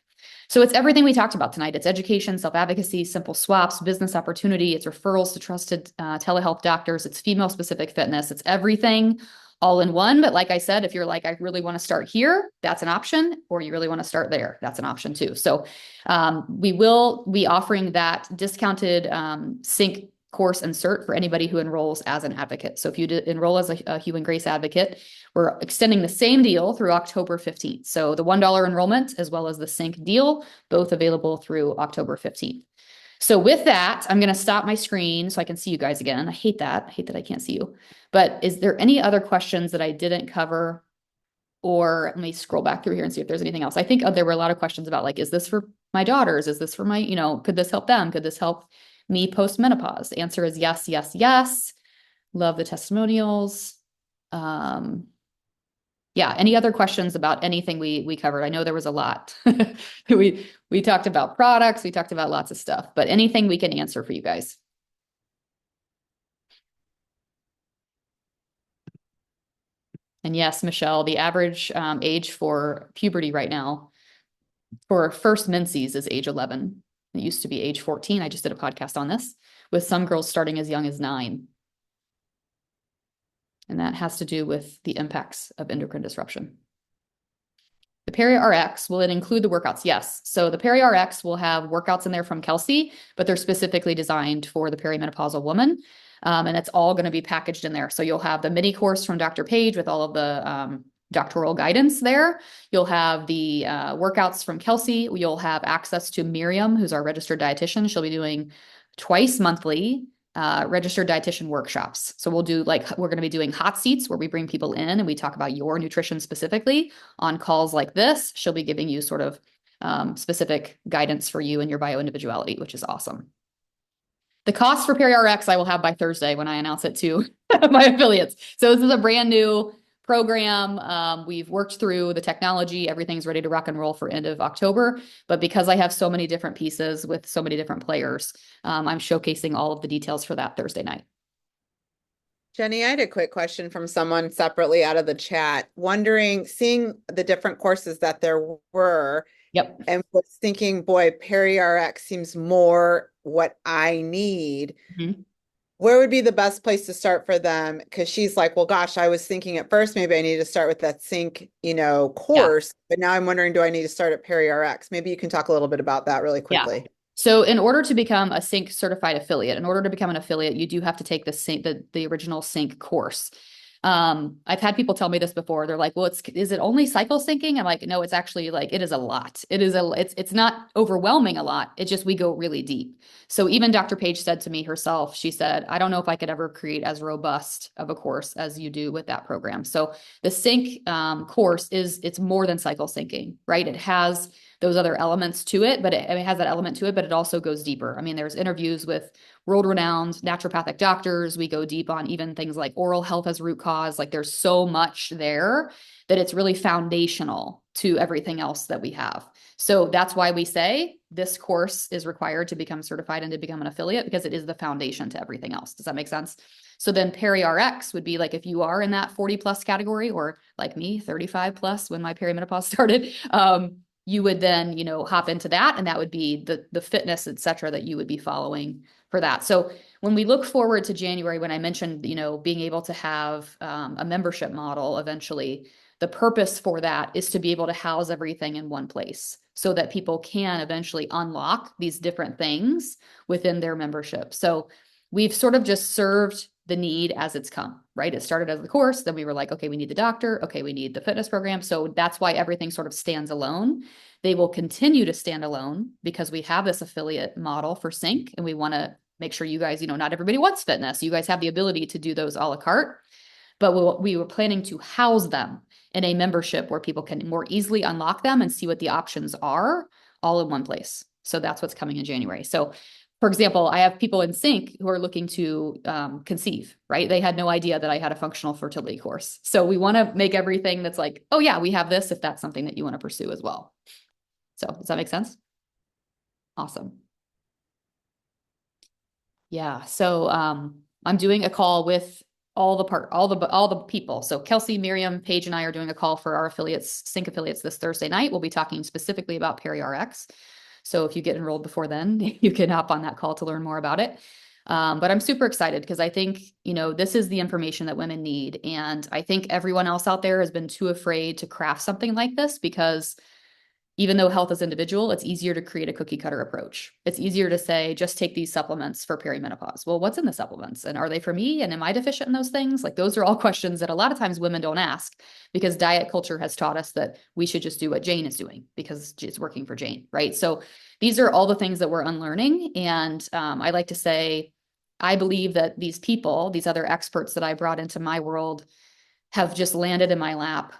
A: So it's everything we talked about tonight. It's education, self-advocacy, simple swaps, business opportunity. It's referrals to trusted telehealth doctors. It's female-specific fitness. It's everything all in one. But like I said, if you're like, I really want to start here, that's an option. Or you really want to start there, that's an option too. So we will be offering that discounted Sync course and cert for anybody who enrolls as an advocate. So if you enroll as a Hugh and Grace advocate, we're extending the same deal through October 15th. So the $1 enrollment as well as the Sync deal, both available through October 15th. So with that, I'm going to stop my screen so I can see you guys again. I hate that. I hate that I can't see you. But is there any other questions that I didn't cover? Or let me scroll back through here and see if there's anything else. I think there were a lot of questions about, like, is this for my daughters? Is this for my, could this help them? Could this help me post-menopause? The answer is yes, yes, yes. Love the testimonials. Yeah, any other questions about anything we covered? I know there was a lot. We talked about products, we talked about lots of stuff, but anything we can answer for you guys. And yes, Michelle, the average age for puberty right now for first menses is age 11. It used to be age 14. I just did a podcast on this, with some girls starting as young as 9. And that has to do with the impacts of endocrine disruption. The Peri RX, will it include the workouts? Yes. So the Peri RX will have workouts in there from Kelsey, but they're specifically designed for the perimenopausal woman. And it's all going to be packaged in there. So you'll have the mini course from Dr. Page with all of the doctoral guidance there. You'll have the workouts from Kelsey. You'll have access to Miriam, who's our registered dietitian. She'll be doing twice monthly registered dietitian workshops. So we're going to be doing hot seats where we bring people in and we talk about your nutrition specifically on calls like this. She'll be giving you sort of specific guidance for you and your bio-individuality, which is awesome. The cost for Peri RX I will have by Thursday when I announce it to my affiliates. So this is a brand new program. We've worked through the technology. Everything's ready to rock and roll for end of October. But because I have so many different pieces with so many different players, I'm showcasing all of the details for that Thursday night.
E: Jenny, I had a quick question from someone separately out of the chat, wondering, seeing the different courses that there were,
A: Yep.
E: and was thinking, boy, Peri RX seems more what I need.
A: Mm-hmm.
E: Where would be the best place to start for them? Because she's like, well, gosh, I was thinking at first maybe I need to start with that Sync, course, but now I'm wondering, do I need to start at Peri RX? Maybe you can talk a little bit about that really quickly.
A: Yeah. So in order to become a Sync certified affiliate, in order to become an affiliate, you do have to take the original Sync course. I've had people tell me this before. They're like, well, is it only cycle syncing? I'm like, no, it's actually it is a lot. It's not overwhelming a lot. It's just, we go really deep. So even Dr. Page said to me herself, she said, I don't know if I could ever create as robust of a course as you do with that program. So the Sync course it's more than cycle syncing, right? It has those other elements to it, but it has that element to it, but it also goes deeper. I mean, there's interviews with world-renowned naturopathic doctors. We go deep on even things like oral health as root cause. Like, there's so much there that it's really foundational to everything else that we have. So that's why we say this course is required to become certified and to become an affiliate, because it is the foundation to everything else. Does that make sense? So then Peri RX would be like, if you are in that 40 plus category, or like me, 35 plus when my perimenopause started, you would then, hop into that, and that would be the fitness, et cetera, that you would be following for that. So when we look forward to January, when I mentioned, being able to have a membership model eventually, the purpose for that is to be able to house everything in one place so that people can eventually unlock these different things within their membership. So we've sort of just served the need as it's come, right? It started as the course, then we were like, okay, we need the doctor, okay, we need the fitness program. So that's why everything sort of stands alone. They will continue to stand alone because we have this affiliate model for Sync, and we want to make sure you guys, you know, not everybody wants fitness. You guys have the ability to do those a la carte, but we were planning to house them in a membership where people can more easily unlock them and see what the options are all in one place. So that's what's coming in January. So for example, I have people in Sync who are looking to conceive, right? They had no idea that I had a functional fertility course. So we want to make everything that's like, oh yeah, we have this if that's something that you want to pursue as well. So does that make sense? Awesome. Yeah. So I'm doing a call with all the people. So Kelsey, Miriam, Paige, and I are doing a call for our affiliates, Sync affiliates, this Thursday night. We'll be talking specifically about PeriRx. So if you get enrolled before then, you can hop on that call to learn more about it. But I'm super excited because I think, you know, this is the information that women need. And I think everyone else out there has been too afraid to craft something like this because even though health is individual, it's easier to create a cookie cutter approach. It's easier to say, just take these supplements for perimenopause. Well, what's in the supplements? And are they for me? And am I deficient in those things? Like, those are all questions that a lot of times women don't ask because diet culture has taught us that we should just do what Jane is doing because it's working for Jane, right? So these are all the things that we're unlearning. And I like to say, I believe that these people, these other experts that I brought into my world, have just landed in my lap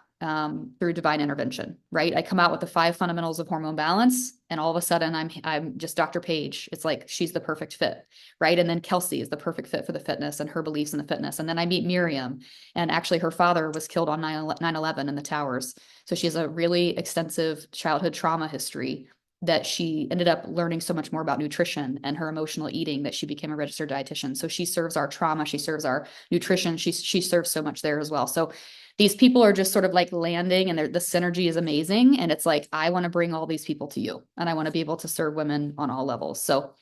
A: through divine intervention, right? I come out with the 5 fundamentals of hormone balance, and all of a sudden I'm just Dr. Paige. It's like she's the perfect fit, right? And then Kelsey is the perfect fit for the fitness and her beliefs in the fitness. And then I meet Miriam, and actually her father was killed on 9/11 in the towers. So she has a really extensive childhood trauma history that she ended up learning so much more about nutrition and her emotional eating that she became a registered dietitian. So she serves our trauma, she serves our nutrition, she serves so much there as well. So these people are just sort of like landing, and the synergy is amazing. And it's like, I want to bring all these people to you, and I want to be able to serve women on all levels. So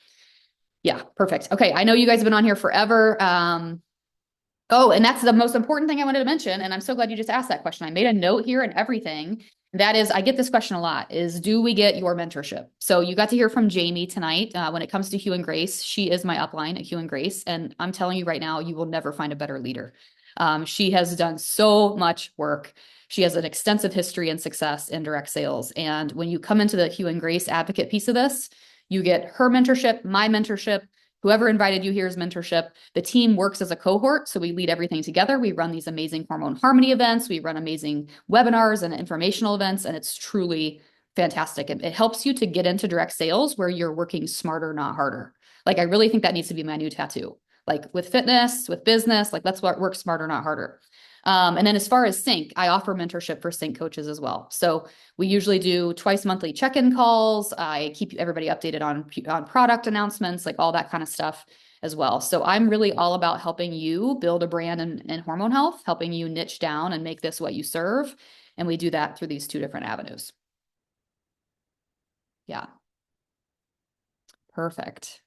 A: yeah, perfect. Okay. I know you guys have been on here forever. Oh, and that's the most important thing I wanted to mention. And I'm so glad you just asked that question. I made a note here and everything. That is, I get this question a lot, is do we get your mentorship? So you got to hear from Jamie tonight. When it comes to Hugh and Grace, she is my upline at Hugh and Grace. And I'm telling you right now, you will never find a better leader. She has done so much work. She has an extensive history and success in direct sales. And when you come into the Hugh and Grace advocate piece of this, you get her mentorship, my mentorship, whoever invited you here's mentorship. The team works as a cohort. So we lead everything together. We run these amazing hormone harmony events. We run amazing webinars and informational events. And it's truly fantastic. It helps you to get into direct sales where you're working smarter, not harder. Like, I really think that needs to be my new tattoo. Like with fitness, with business, like let's work smarter, not harder. And then as far as Sync, I offer mentorship for Sync coaches as well. So we usually do twice monthly check-in calls. I keep everybody updated on product announcements, like all that kind of stuff as well. So I'm really all about helping you build a brand in hormone health, helping you niche down and make this what you serve. And we do that through these 2 different avenues. Yeah. Perfect.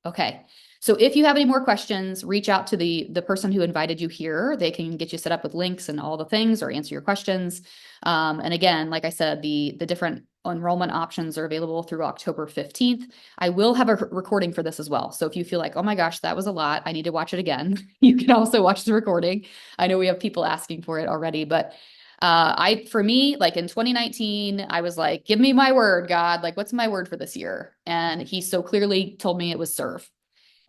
A: Okay. So if you have any more questions, reach out to the person who invited you here. They can get you set up with links and all the things or answer your questions. And again, like I said, the different enrollment options are available through October 15th. I will have a recording for this as well. So if you feel like, oh my gosh, that was a lot, I need to watch it again, you can also watch the recording. I know we have people asking for it already, but for me, like in 2019, I was like, give me my word, God, like, what's my word for this year? And he so clearly told me it was serve.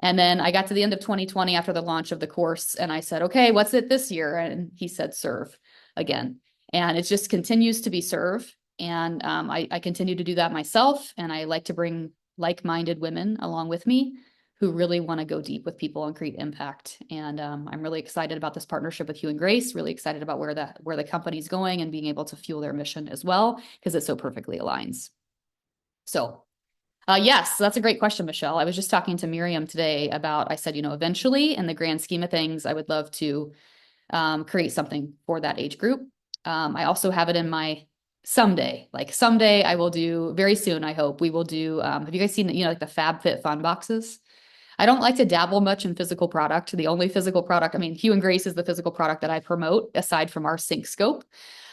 A: And then I got to the end of 2020 after the launch of the course, and I said, okay, what's it this year? And he said, serve again. And it just continues to be serve. And I continue to do that myself. And I like to bring like-minded women along with me who really want to go deep with people and create impact. And I'm really excited about this partnership with Hugh and Grace, really excited about where the company's going and being able to fuel their mission as well, because it so perfectly aligns. So yes, that's a great question, Michelle. I was just talking to Miriam today about, I said, eventually in the grand scheme of things, I would love to create something for that age group. I also have it in my someday I will do very soon. I hope we will do. Have you guys seen, like the FabFitFun boxes? I don't like to dabble much in physical product. The only physical product, Hugh and Grace is the physical product that I promote aside from our Sync scope.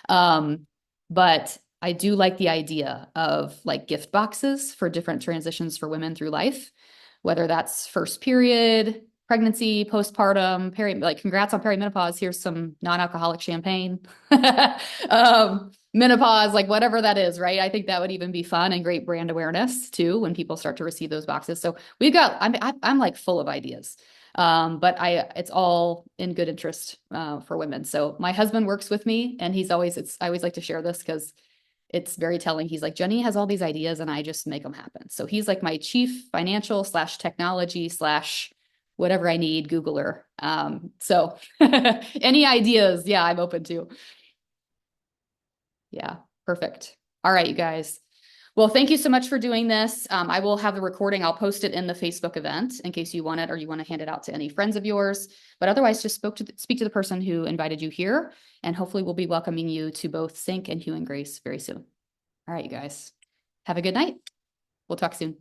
A: But I do like the idea of like gift boxes for different transitions for women through life, whether that's first period, pregnancy, postpartum, congrats on perimenopause. Here's some non-alcoholic champagne. Menopause, like whatever that is, right? I think that would even be fun and great brand awareness too when people start to receive those boxes. So I'm like full of ideas. But it's all in good interest for women. So my husband works with me, and I always like to share this because it's very telling. He's like, Jenny has all these ideas and I just make them happen. So he's like my chief financial / technology / whatever I need Googler. So any ideas, yeah, I'm open to. Yeah, perfect. All right, you guys. Well, thank you so much for doing this. I will have the recording. I'll post it in the Facebook event in case you want it or you want to hand it out to any friends of yours. But otherwise, just speak to the person who invited you here. And hopefully we'll be welcoming you to both Sync and Hugh and Grace very soon. All right, you guys. Have a good night. We'll talk soon.